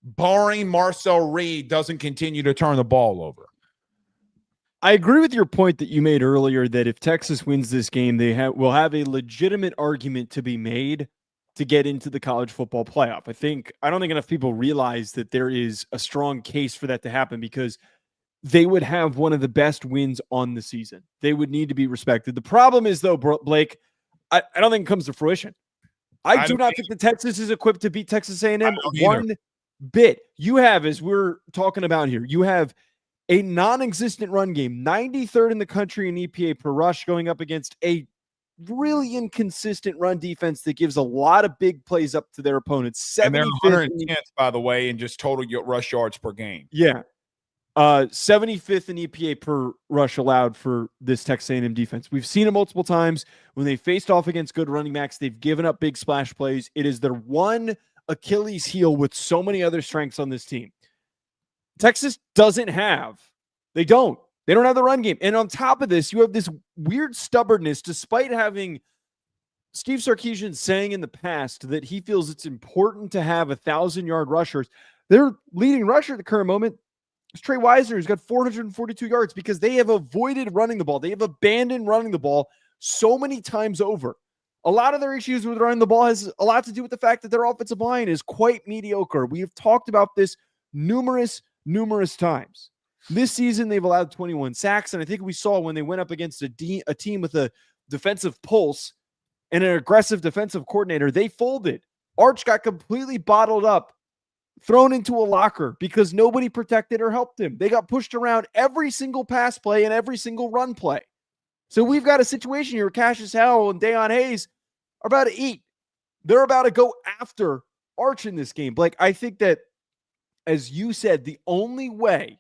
barring Marcel Reed doesn't continue to turn the ball over. I agree with your point that you made earlier that if Texas wins this game, they will have a legitimate argument to be made to get into the college football playoff. I don't think enough people realize that there is a strong case for that to happen because they would have one of the best wins on the season. They would need to be respected. The problem is, though, Blake, I don't think it comes to fruition. I do not think that Texas is equipped to beat Texas A&M one bit. You have, as we're talking about here, you have a non-existent run game, 93rd in the country in EPA per rush, going up against a really inconsistent run defense that gives a lot of big plays up to their opponents. And they're 110th, by the way, in just total rush yards per game. Yeah. 75th in EPA per rush allowed for this Texas A&M defense. We've seen it multiple times. When they faced off against good running backs, they've given up big splash plays. It is their one Achilles heel with so many other strengths on this team. Texas doesn't have. They don't have the run game. And on top of this, you have this weird stubbornness, despite having Steve Sarkisian saying in the past that he feels it's important to have 1,000-yard rushers. Their leading rusher at the current moment is Trey Weiser, who's got 442 yards because they have avoided running the ball. They have abandoned running the ball so many times over. A lot of their issues with running the ball has a lot to do with the fact that their offensive line is quite mediocre. We have talked about this numerous times. This season, they've allowed 21 sacks, and I think we saw when they went up against a team with a defensive pulse and an aggressive defensive coordinator, they folded. Arch got completely bottled up, thrown into a locker because nobody protected or helped him. They got pushed around every single pass play and every single run play. So we've got a situation here where Cassius Howell and Dayon Hayes are about to eat. They're about to go after Arch in this game. Blake, I think that, as you said, the only way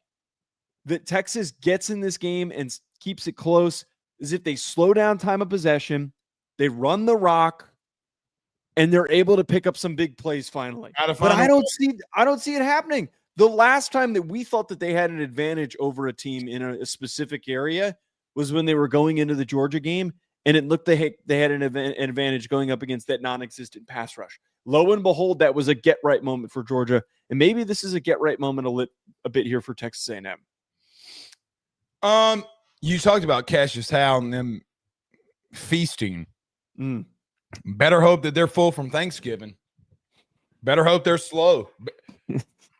that Texas gets in this game and keeps it close is if they slow down time of possession, they run the rock, and they're able to pick up some big plays finally. But I don't see it happening. The last time that we thought that they had an advantage over a team in a specific area was when they were going into the Georgia game, and it looked they had an advantage going up against that non-existent pass rush. Lo and behold, that was a get-right moment for Georgia, and maybe this is a get-right moment a bit here for Texas A&M. You talked about Cassius Howell and them feasting. Better hope that they're full from Thanksgiving. Better hope they're slow.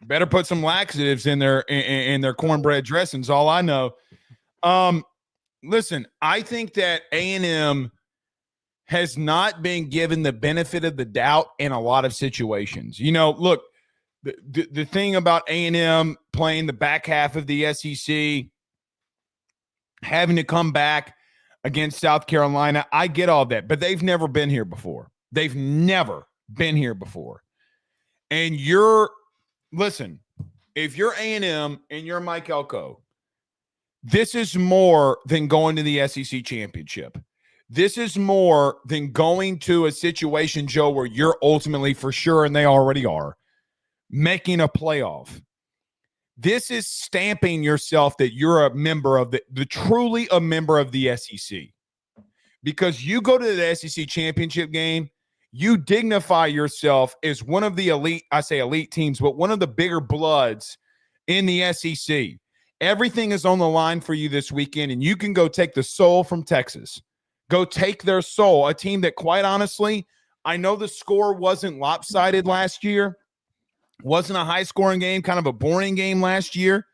Better put some laxatives in their cornbread dressings. All I know. Listen, I think that A&M has not been given the benefit of the doubt in a lot of situations. You know, look, the thing about A&M playing the back half of the SEC, having to come back against South Carolina, I get all that, but they've never been here before. They've never been here before. And listen, if you're A&M and you're Mike Elko, this is more than going to the SEC championship. This is more than going to a situation, Joe, where you're ultimately for sure, and they already are, making a playoff. This is stamping yourself that you're a member of truly a member of the SEC. Because you go to the SEC championship game, you dignify yourself as one of the elite, I say elite teams, but one of the bigger bloods in the SEC. Everything is on the line for you this weekend, and you can go take the soul from Texas. Go take their soul, a team that, quite honestly, I know the score wasn't lopsided last year. Wasn't a high-scoring game, kind of a boring game last year.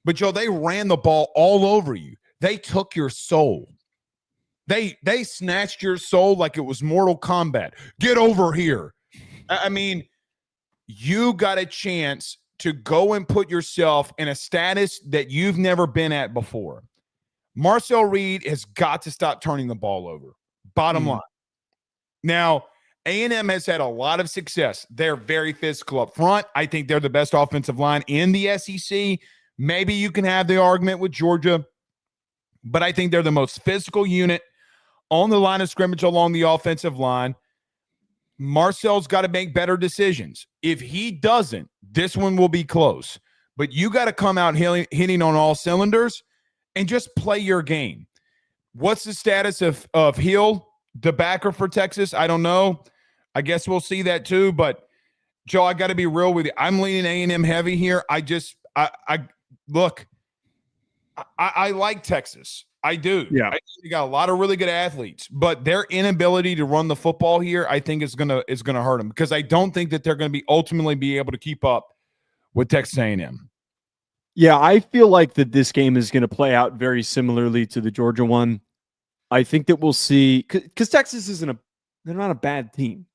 But, Joe, they ran the ball all over you. They took your soul. They snatched your soul like it was Mortal Kombat. Get over here. I mean, you got a chance to go and put yourself in a status that you've never been at before. Marcel Reed has got to stop turning the ball over. Bottom line. Now, A&M has had a lot of success. They're very physical up front. I think they're the best offensive line in the SEC. Maybe you can have the argument with Georgia. but I think they're the most physical unit on the line of scrimmage along the offensive line. Marcel's got to make better decisions. If he doesn't, this one will be close. But you got to come out hitting on all cylinders and just play your game. What's the status of Hill, the backer for Texas? I don't know. I guess we'll see that too. But, Joe, I got to be real with you. I'm leaning A&M heavy here. I like Texas. I do. Yeah. I think they got a lot of really good athletes, but their inability to run the football here, I think is gonna hurt them, because I don't think that they're going to be ultimately be able to keep up with Texas A&M. Yeah, I feel like that this game is going to play out very similarly to the Georgia one. I think that we'll see, because Texas they're not a bad team.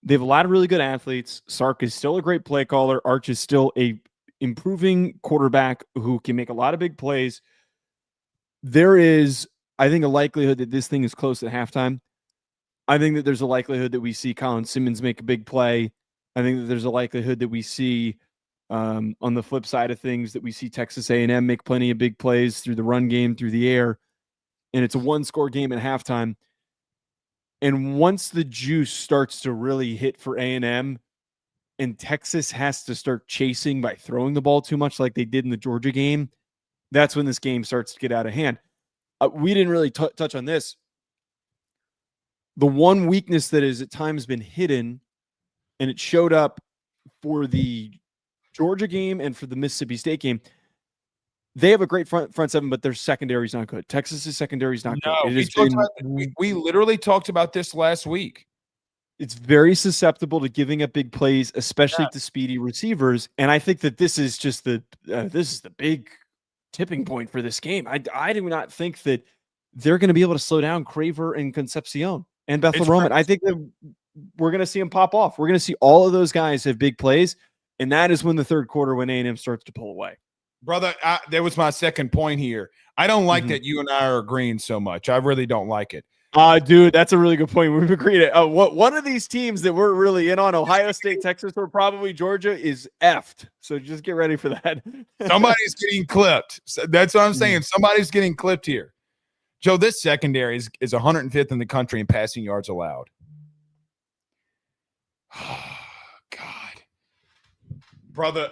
They have a lot of really good athletes. Sark is still a great play caller. Arch is still a improving quarterback who can make a lot of big plays. There is, I think, a likelihood that this thing is close at halftime. I think that there's a likelihood that we see Colin Simmons make a big play. I think that there's a likelihood that we see, on the flip side of things, that we see Texas A&M make plenty of big plays through the run game, through the air, and it's a one-score game at halftime. And once the juice starts to really hit for A&M, and Texas has to start chasing by throwing the ball too much like they did in the Georgia game, that's when this game starts to get out of hand. We didn't really touch on this. The one weakness that has at times been hidden, and it showed up for the Georgia game and for the Mississippi State game, they have a great front seven, but their secondary is not good. Texas's secondary is not good. We literally talked about this last week. It's very susceptible to giving up big plays, especially to speedy receivers. And I think that this is just this is the big tipping point for this game. I do not think that they're going to be able to slow down Craver and Concepcion and Bethel Roman. I think that we're going to see them pop off. We're going to see all of those guys have big plays, and that is when the third quarter, when A&M starts to pull away. Brother, that was my second point here. I don't like that you and I are agreeing so much. I really don't like it. Dude, that's a really good point. We've agreed. One of these teams that we're really in on, Ohio State, Texas, or probably Georgia, is effed. So just get ready for that. Somebody's getting clipped. That's what I'm saying. Somebody's getting clipped here. Joe, this secondary is 105th in the country in passing yards allowed. Oh, God. Brother,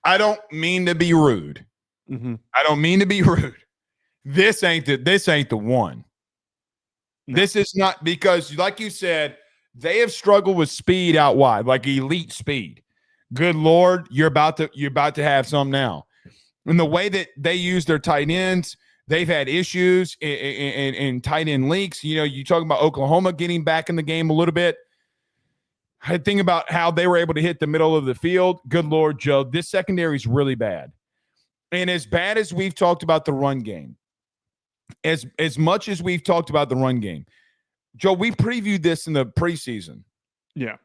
I don't mean to be rude. I don't mean to be rude. This ain't the one. No. This is not, because, like you said, they have struggled with speed out wide, like elite speed. Good Lord, you're about to have some now. And the way that they use their tight ends, they've had issues in tight end leaks. You know, you talk about Oklahoma getting back in the game a little bit. I think about how they were able to hit the middle of the field. Good Lord, Joe, this secondary is really bad. And as bad as we've talked about the run game, as much as we've talked about the run game, Joe, we previewed this in the preseason. Yeah.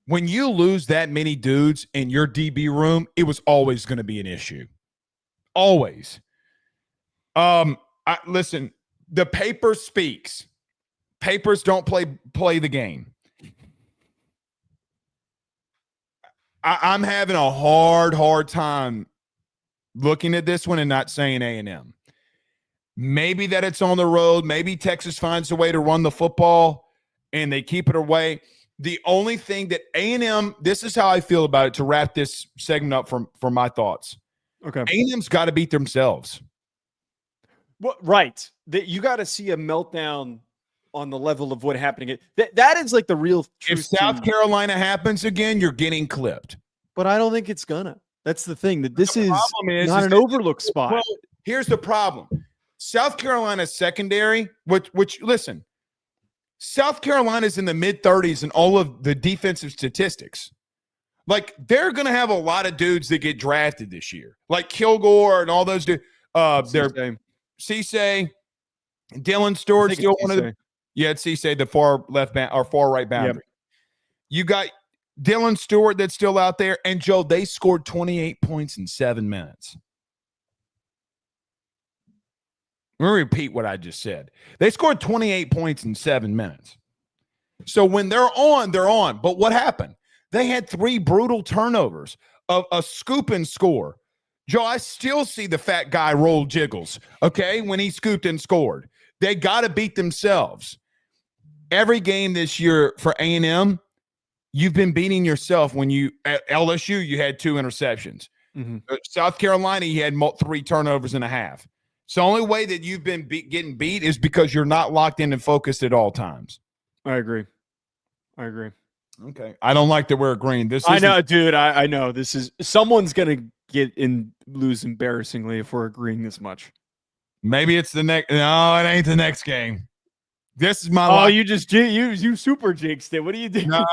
When you lose that many dudes in your DB room, it was always going to be an issue. Always. Listen, the paper speaks. Papers don't play the game. I'm having a hard time looking at this one and not saying A&M. Maybe that it's on the road. Maybe Texas finds a way to run the football and they keep it away. The only thing that A&M, this is how I feel about it, to wrap this segment up for my thoughts. Okay. A&M's got to beat themselves. Well, right. You got to see a meltdown on the level of what happening. That is like the real truth. If South Carolina happens again, you're getting clipped. But I don't think it's gonna. That's the thing. That this is not an overlook spot. Well, here's the problem. South Carolina's secondary, which listen, South Carolina's in the mid-30s in all of the defensive statistics. Like, they're going to have a lot of dudes that get drafted this year, like Kilgore and all those dudes. They're Cisse, Dylan Stewart, still one of the. Yeah, it's Cisse, the far left or far right boundary. Yep. You got Dylan Stewart that's still out there, and Joe, they scored 28 points in 7 minutes. I'm going to repeat what I just said. They scored 28 points in 7 minutes. So when they're on, they're on. But what happened? They had 3 brutal turnovers, of a scoop and score. Joe, I still see the fat guy roll jiggles, okay, when he scooped and scored. They got to beat themselves. Every game this year for A&M, you've been beating yourself. When you at LSU, you had 2 interceptions. Mm-hmm. South Carolina, you had 3 turnovers and a half. So the only way that you've been getting beat is because you're not locked in and focused at all times. I agree. Okay. I don't like that we're agreeing. I know, dude. I know this is someone's gonna lose embarrassingly if we're agreeing this much. Maybe it's the next. No, it ain't the next game. This is my. Oh, lock. You super jinxed it. What do you do? No,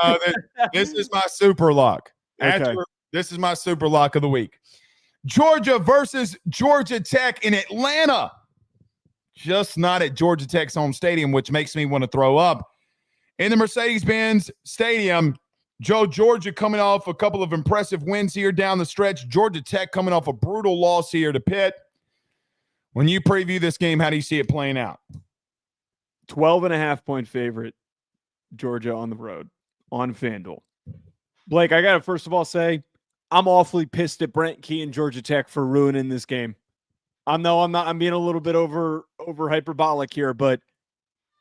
this is my super lock. Okay. This is my super lock of the week. Georgia versus Georgia Tech in Atlanta. Just not at Georgia Tech's home stadium, which makes me want to throw up. In the Mercedes-Benz Stadium, Georgia coming off a couple of impressive wins here down the stretch. Georgia Tech coming off a brutal loss here to Pitt. When you preview this game, how do you see it playing out? 12.5-point favorite, Georgia on the road, on FanDuel. Blake, I got to first of all say, I'm awfully pissed at Brent Key and Georgia Tech for ruining this game. I'm being a little bit over hyperbolic here, but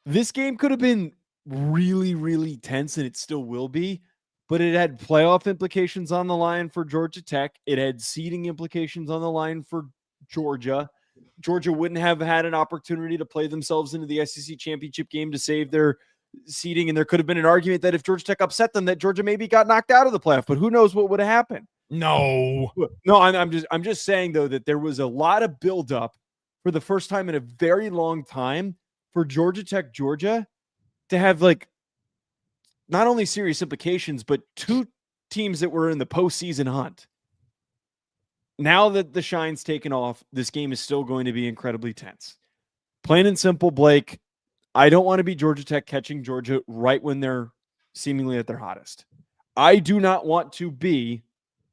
this game could have been really, really tense, and it still will be, but it had playoff implications on the line for Georgia Tech. It had seeding implications on the line for Georgia. Georgia wouldn't have had an opportunity to play themselves into the SEC championship game to save their seeding, and there could have been an argument that if Georgia Tech upset them, that Georgia maybe got knocked out of the playoff, but who knows what would have happened. No, I'm just saying though that there was a lot of buildup for the first time in a very long time for Georgia Tech, Georgia, to have like not only serious implications, but 2 teams that were in the postseason hunt. Now that the shine's taken off, this game is still going to be incredibly tense. Plain and simple, Blake, I don't want to be Georgia Tech catching Georgia right when they're seemingly at their hottest. I do not want to be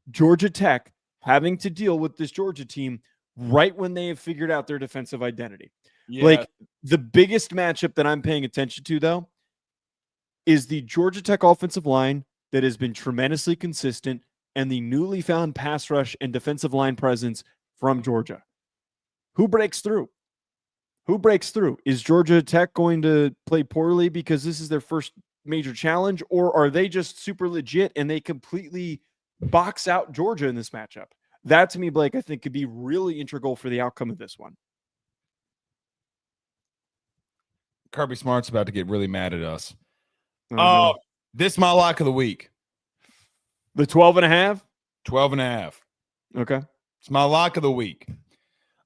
Georgia Tech having to deal with this Georgia team right when they have figured out their defensive identity. Yeah. Like the biggest matchup that I'm paying attention to, though, is the Georgia Tech offensive line that has been tremendously consistent and the newly found pass rush and defensive line presence from Georgia. Who breaks through? Is Georgia Tech going to play poorly because this is their first major challenge, or are they just super legit and they completely box out Georgia in this matchup? That, to me, Blake, I think could be really integral for the outcome of this one. Kirby Smart's about to get really mad at us. Oh, this is my lock of the week. The 12.5? 12.5. Okay. It's my lock of the week.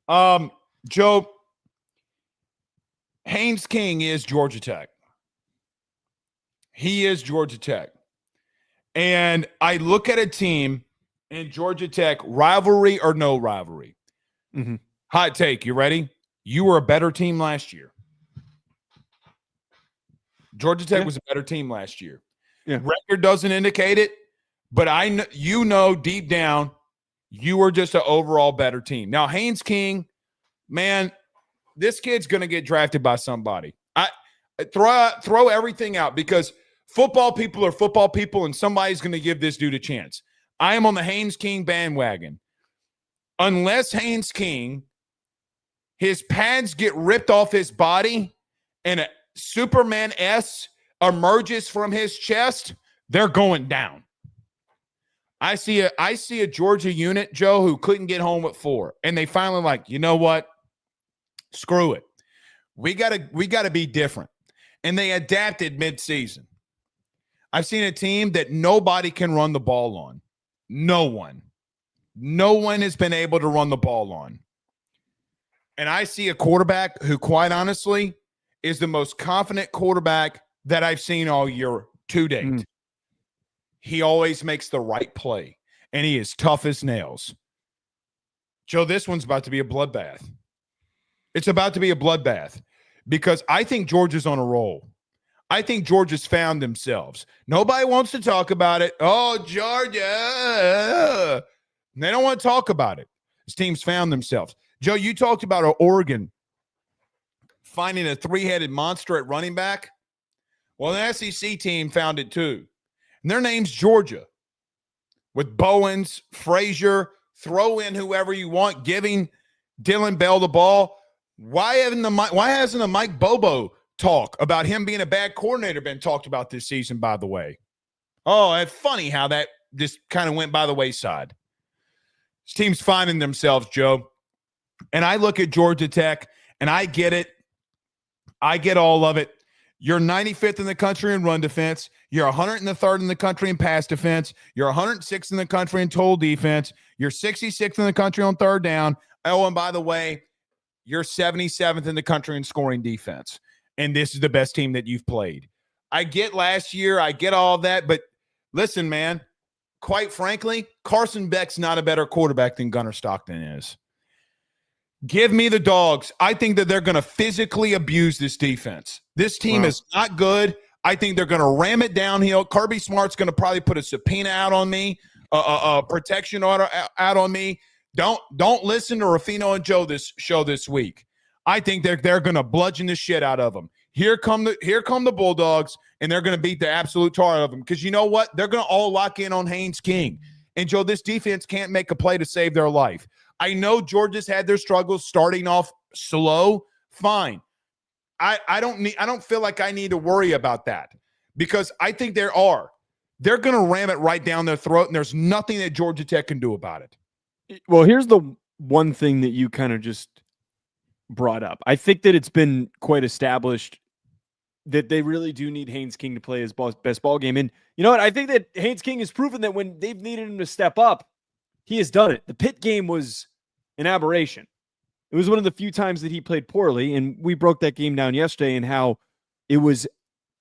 Joe, Haynes King is Georgia Tech. He is Georgia Tech. And I look at a team in Georgia Tech, rivalry or no rivalry. Mm-hmm. Hot take. You ready? You were a better team last year. Georgia Tech was a better team last year. Yeah. Record doesn't indicate it, but you know deep down you were just an overall better team. Now, Haynes King, man, this kid's going to get drafted by somebody. I throw everything out because football people are football people, and somebody's going to give this dude a chance. I am on the Haynes King bandwagon. Unless Haynes King, his pads get ripped off his body and a Superman S emerges from his chest, they're going down. I see a Georgia unit, Joe, who couldn't get home at 4, and they finally like, you know what? Screw it. We gotta be different. And they adapted midseason. I've seen a team that nobody can run the ball on. No one has been able to run the ball on. And I see a quarterback who, quite honestly, is the most confident quarterback that I've seen all year to date. Mm. He always makes the right play, and he is tough as nails. Joe, this one's about to be a bloodbath. It's about to be a bloodbath because I think Georgia's on a roll. I think Georgia's found themselves. Nobody wants to talk about it. Oh, Georgia. They don't want to talk about it. This team's found themselves. Joe, you talked about Oregon finding a 3-headed monster at running back. Well, the SEC team found it too. And their name's Georgia. With Bowens, Frazier, throw in whoever you want, giving Dylan Bell the ball. Why hasn't the Mike Bobo talk about him being a bad coordinator been talked about this season, by the way? Oh, it's funny how that just kind of went by the wayside. This team's finding themselves, Joe. And I look at Georgia Tech, and I get it. I get all of it. You're 95th in the country in run defense. You're 103rd in the country in pass defense. You're 106th in the country in total defense. You're 66th in the country on third down. Oh, and by the way, you're 77th in the country in scoring defense. And this is the best team that you've played. I get last year. I get all of that. But listen, man, quite frankly, Carson Beck's not a better quarterback than Gunnar Stockton is. Give me the Dogs. I think that they're going to physically abuse this defense. This team is not good. I think they're going to ram it downhill. Kirby Smart's going to probably put a subpoena out on me, a protection order out on me. Don't listen to Ruffino and Joe this week. I think they're going to bludgeon the shit out of them. Here come the Bulldogs, and they're going to beat the absolute tar out of them. Because you know what? They're going to all lock in on Haynes King. And Joe, this defense can't make a play to save their life. I know Georgia's had their struggles starting off slow. Fine. I don't feel like I need to worry about that because I think they're going to ram it right down their throat, and there's nothing that Georgia Tech can do about it. Well, here's the one thing that you kind of just brought up. I think that it's been quite established that they really do need Haynes King to play his best ball game. And you know what? I think that Haynes King has proven that when they've needed him to step up, he has done it. The Pitt game was an aberration. It was one of the few times that he played poorly, and we broke that game down yesterday and how it was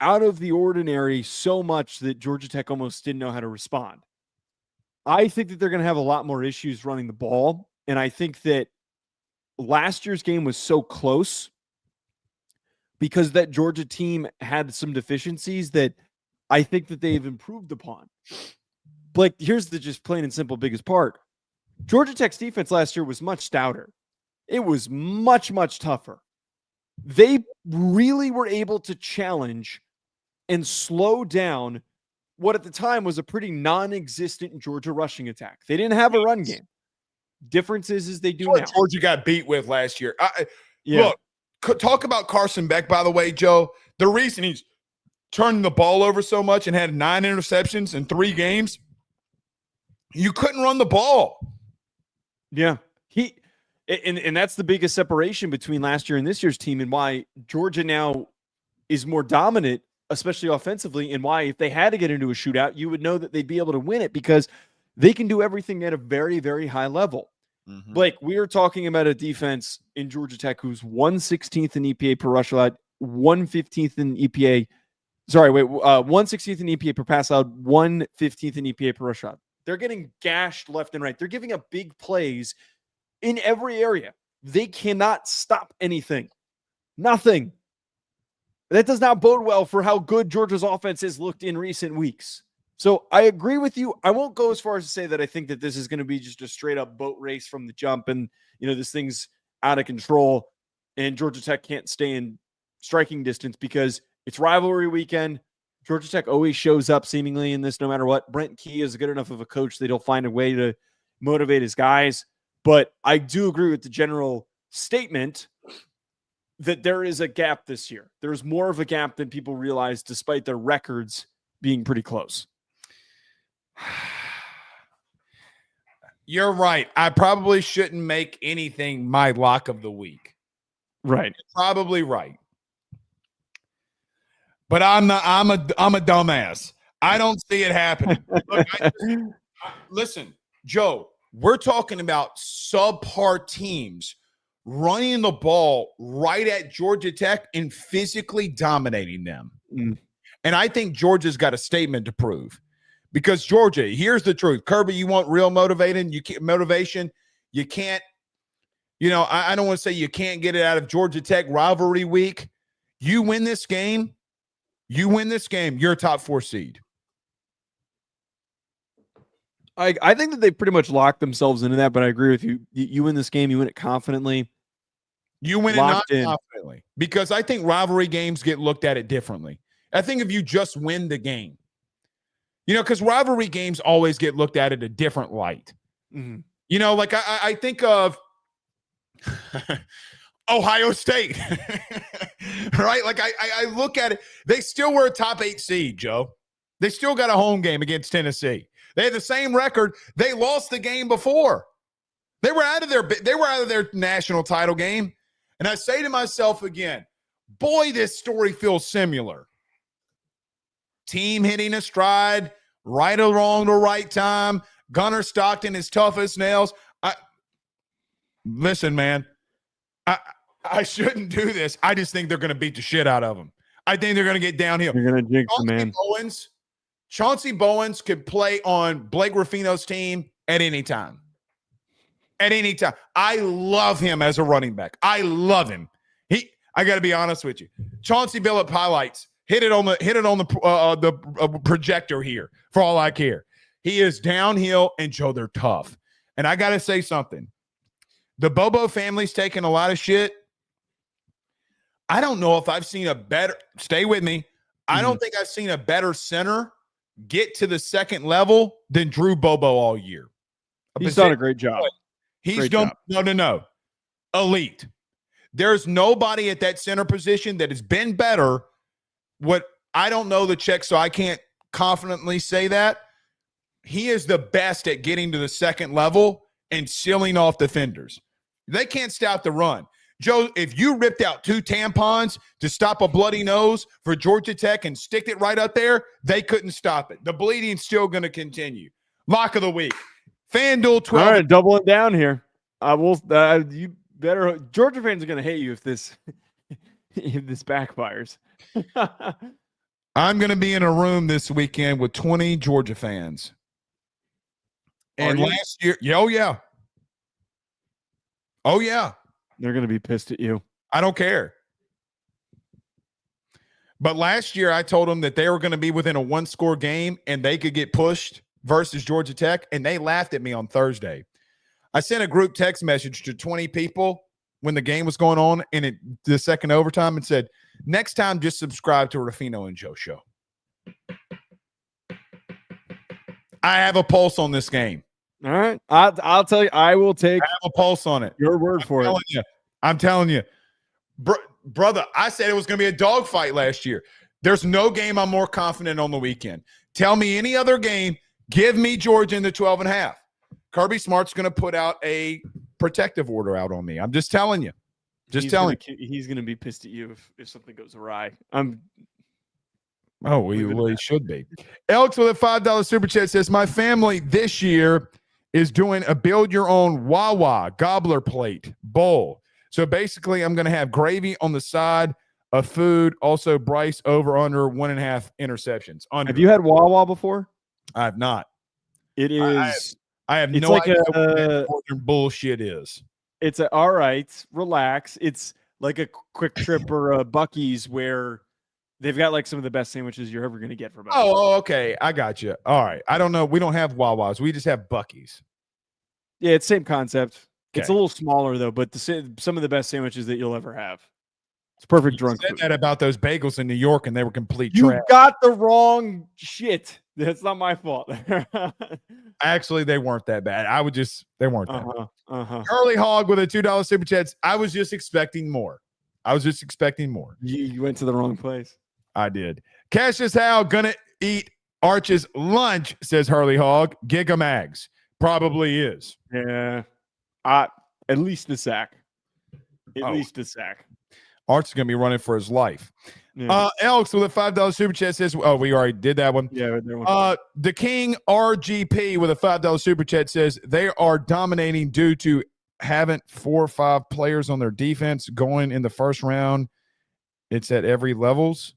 out of the ordinary so much that Georgia Tech almost didn't know how to respond. I think that they're going to have a lot more issues running the ball, and I think that last year's game was so close because that Georgia team had some deficiencies that I think that they've improved upon. Blake, here's the just plain and simple biggest part. Georgia Tech's defense last year was much stouter. It was much, much tougher. They really were able to challenge and slow down what at the time was a pretty non-existent Georgia rushing attack. They didn't have a run game. Difference is they do now. Georgia got beat with last year. Look, talk about Carson Beck, by the way, Joe. The reason he's turning the ball over so much and had 9 interceptions in 3 games, you couldn't run the ball. Yeah. And that's the biggest separation between last year and this year's team and why Georgia now is more dominant, especially offensively, and why if they had to get into a shootout, you would know that they'd be able to win it because they can do everything at a very, very high level. Mm-hmm. Blake, we are talking about a defense in Georgia Tech who's 116th in EPA per rush allowed, 115th in EPA. 116th in EPA per pass allowed, 115th in EPA per rush allowed. They're getting gashed left and right. They're giving up big plays in every area. They cannot stop anything. Nothing. That does not bode well for how good Georgia's offense has looked in recent weeks. So I agree with you. I won't go as far as to say that I think that this is going to be just a straight up boat race from the jump and, this thing's out of control and Georgia Tech can't stay in striking distance because it's rivalry weekend. Georgia Tech always shows up seemingly in this no matter what. Brent Key is good enough of a coach that he'll find a way to motivate his guys. But I do agree with the general statement that there is a gap this year. There's more of a gap than people realize despite their records being pretty close. You're right. I probably shouldn't make anything my lock of the week. Right. You're probably right. But I'm a dumbass. I don't see it happening. Look, listen, Joe, we're talking about subpar teams running the ball right at Georgia Tech and physically dominating them. Mm. And I think Georgia's got a statement to prove. Because Georgia, here's the truth. Kirby, you want real motivation? You can't, I don't want to say you can't get it out of Georgia Tech rivalry week. You win this game, you're a top 4 seed. I think that they pretty much locked themselves into that, but I agree with you. You win this game, you win it confidently. You win it not confidently. Because I think rivalry games get looked at it differently. I think if you just win the game, because rivalry games always get looked at a different light. Mm-hmm. You know, like I think of Ohio State, right? Like I look at it. They still were a top 8 seed, Joe. They still got a home game against Tennessee. They had the same record. They lost the game before. They were out of their national title game. And I say to myself again, boy, this story feels similar. Team hitting a stride, right along the right time. Gunnar Stockton is tough as nails. Listen, man, I shouldn't do this. I just think they're going to beat the shit out of them. I think they're going to get downhill. You're going to jinx them, man. Chauncey Bowens could play on Blake Ruffino's team at any time. At any time. I love him as a running back. I love him. I got to be honest with you. Chauncey Billups highlights. Hit it on the projector here for all I care. He is downhill, and Joe, they're tough. And I got to say something. The Bobo family's taking a lot of shit. I don't know if I've seen a better – stay with me. I don't think I've seen a better center get to the second level than Drew Bobo all year. He's done a great job. He's done – no. Elite. There's nobody at that center position that has been better. What I don't know the check, so I can't confidently say that. He is the best at getting to the second level and sealing off defenders. They can't stop the run. Joe, if you ripped out 2 tampons to stop a bloody nose for Georgia Tech and stick it right up there, they couldn't stop it. The bleeding's still going to continue. Lock of the week. FanDuel 12. All right, doubling down here. I will. You better. Georgia fans are going to hate you if this backfires. I'm going to be in a room this weekend with 20 Georgia fans. And last year, oh yeah. They're going to be pissed at you. I don't care. But last year, I told them that they were going to be within a 1-score game and they could get pushed versus Georgia Tech, and they laughed at me on Thursday. I sent a group text message to 20 people when the game was going on in the second overtime and said, next time, just subscribe to Ruffino and Joe Show. I have a pulse on this game. All right. I'll tell you, I will take I have a pulse on it. Your word for it. I'm telling you. Brother, I said it was going to be a dogfight last year. There's no game I'm more confident on the weekend. Tell me any other game. Give me Georgia in the 12.5. Kirby Smart's going to put out a protective order out on me. I'm just telling you. He's going to be pissed at you if something goes awry. He should be. Elko with a $5 super chat says, my family this year is doing a build-your-own Wawa gobbler plate bowl. So basically, I'm going to have gravy on the side of food. Also, Bryce over under 1.5 interceptions. Have you had Wawa before? I have not. It is. I have no idea what bullshit is. It's all right. Relax. It's like a Quick Trip or a Buc-ee's where they've got like some of the best sandwiches you're ever going to get from. Oh, okay. I got you. All right. I don't know. We don't have Wawas. We just have Buc-ee's. Yeah, it's same concept. Okay. It's a little smaller though, but some of the best sandwiches that you'll ever have. It's perfect drunk food. You said that about those bagels in New York, and they were complete trash. You got the wrong shit. That's not my fault. Actually, they weren't that bad. They weren't that bad. Curly Hog with a $2 super chat. I was just expecting more. You went to the wrong place. I did. Cassius Howe gonna eat Arch's lunch, says Hurley Hog. Giga Mags. Probably is. Yeah. At least the sack. At least the sack. Arch is going to be running for his life. Yeah. Alex with a $5 super chat says, we already did that one. Yeah. The King RGP with a $5 super chat says they are dominating due to having 4 or 5 players on their defense going in the first round. It's at every levels.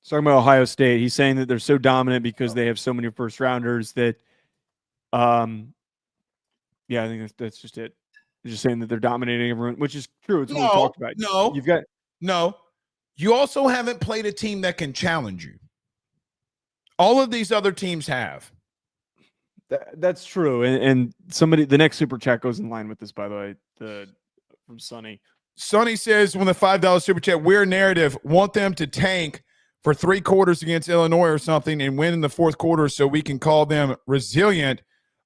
Talking about Ohio State. He's saying that they're so dominant because they have so many first rounders that, yeah, I think that's just it. They're just saying that they're dominating everyone, which is true. It's what we talked about. You also haven't played a team that can challenge you. All of these other teams have. That's true. And the next super chat goes in line with this, by the way, from Sonny. Sonny says, when the $5 super chat, weird narrative, want them to tank for 3 quarters against Illinois or something and win in the 4th quarter so we can call them resilient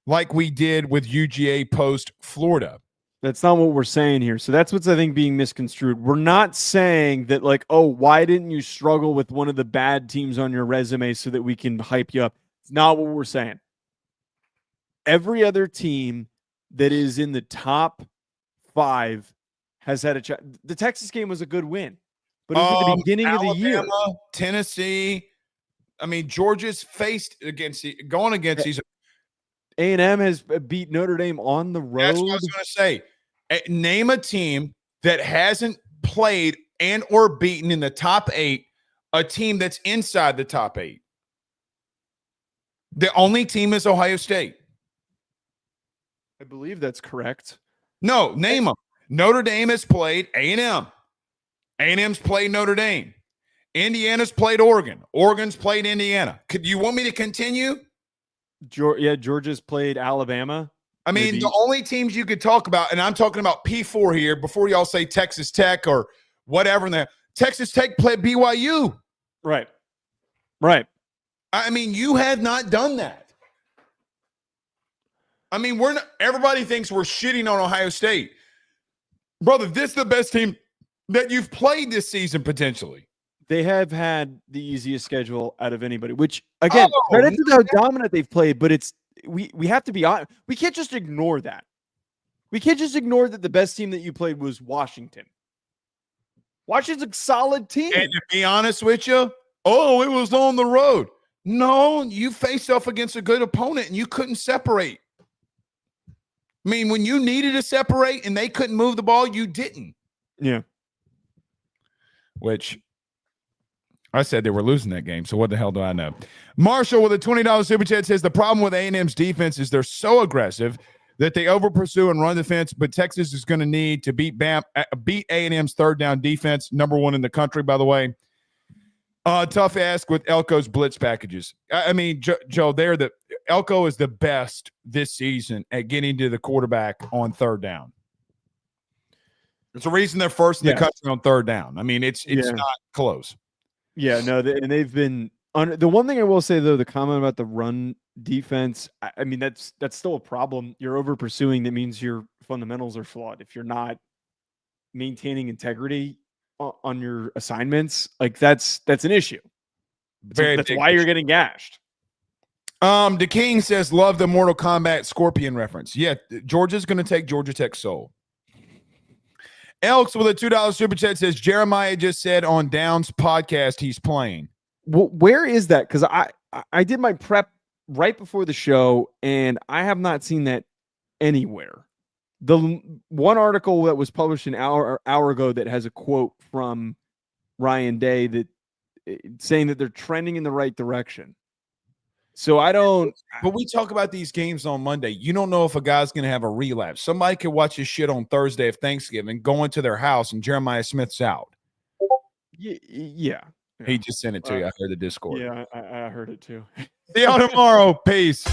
like we did with UGA post Florida. That's not what we're saying here. So that's what's, I think, being misconstrued. We're not saying that, like, oh, why didn't you struggle with one of the bad teams on your resume so that we can hype you up? It's not what we're saying. Every other team that is in the top 5 has had a chance. The Texas game was a good win, but it was at the beginning Alabama, of the year. Tennessee. I mean, Georgia's faced against going against these. A&M has beat Notre Dame on the road. That's what I was going to say. Name a team that hasn't played and or beaten in the top 8, a team that's inside the top 8. The only team is Ohio State. I believe that's correct. No, name them. Notre Dame has played A&M. A&M's played Notre Dame. Indiana's played Oregon. Oregon's played Indiana. Could you want me to continue? Georgia's played Alabama. I mean, the only teams you could talk about, and I'm talking about P4 here before y'all say Texas Tech or whatever. In there, Texas Tech played BYU. Right. I mean, you have not done that. I mean, everybody thinks we're shitting on Ohio State. Brother, this is the best team that you've played this season potentially. They have had the easiest schedule out of anybody, which, again, credit to how dominant they've played, but it's we have to be honest. We can't just ignore that. We can't just ignore that the best team that you played was Washington. Washington's a solid team. And to be honest with you, it was on the road. No, you faced off against a good opponent and you couldn't separate. I mean, when you needed to separate and they couldn't move the ball, you didn't. Yeah. Which I said they were losing that game, so what the hell do I know? Marshall with a $20 super chat says the problem with A&M's defense is they're so aggressive that they over pursue and run the fence, but Texas is going to need to beat A&M's third down defense, number 1 in the country, by the way. Tough ask with Elko's blitz packages. I mean, Joe, Elko is the best this season at getting to the quarterback on third down. There's a reason they're first in the country on third down. I mean, it's not close. Yeah, no, and they've been the one thing I will say, though, the comment about the run defense, I mean, that's still a problem. You're over pursuing. That means your fundamentals are flawed. If you're not maintaining integrity on your assignments, like that's an issue. That's why you're getting gashed. The King says, love the Mortal Kombat Scorpion reference. Yeah, Georgia's going to take Georgia Tech's soul. Elks with a $2 super chat says Jeremiah just said on Downs podcast he's playing. Well, where is that? Because I did my prep right before the show, and I have not seen that anywhere. The one article that was published an hour ago that has a quote from Ryan Day that saying that they're trending in the right direction. So I don't. But we talk about these games on Monday. You don't know if a guy's going to have a relapse. Somebody could watch his shit on Thursday of Thanksgiving, go into their house, and Jeremiah Smith's out. Yeah. He just sent it to you. I heard the Discord. Yeah, I heard it too. See y'all tomorrow. Peace.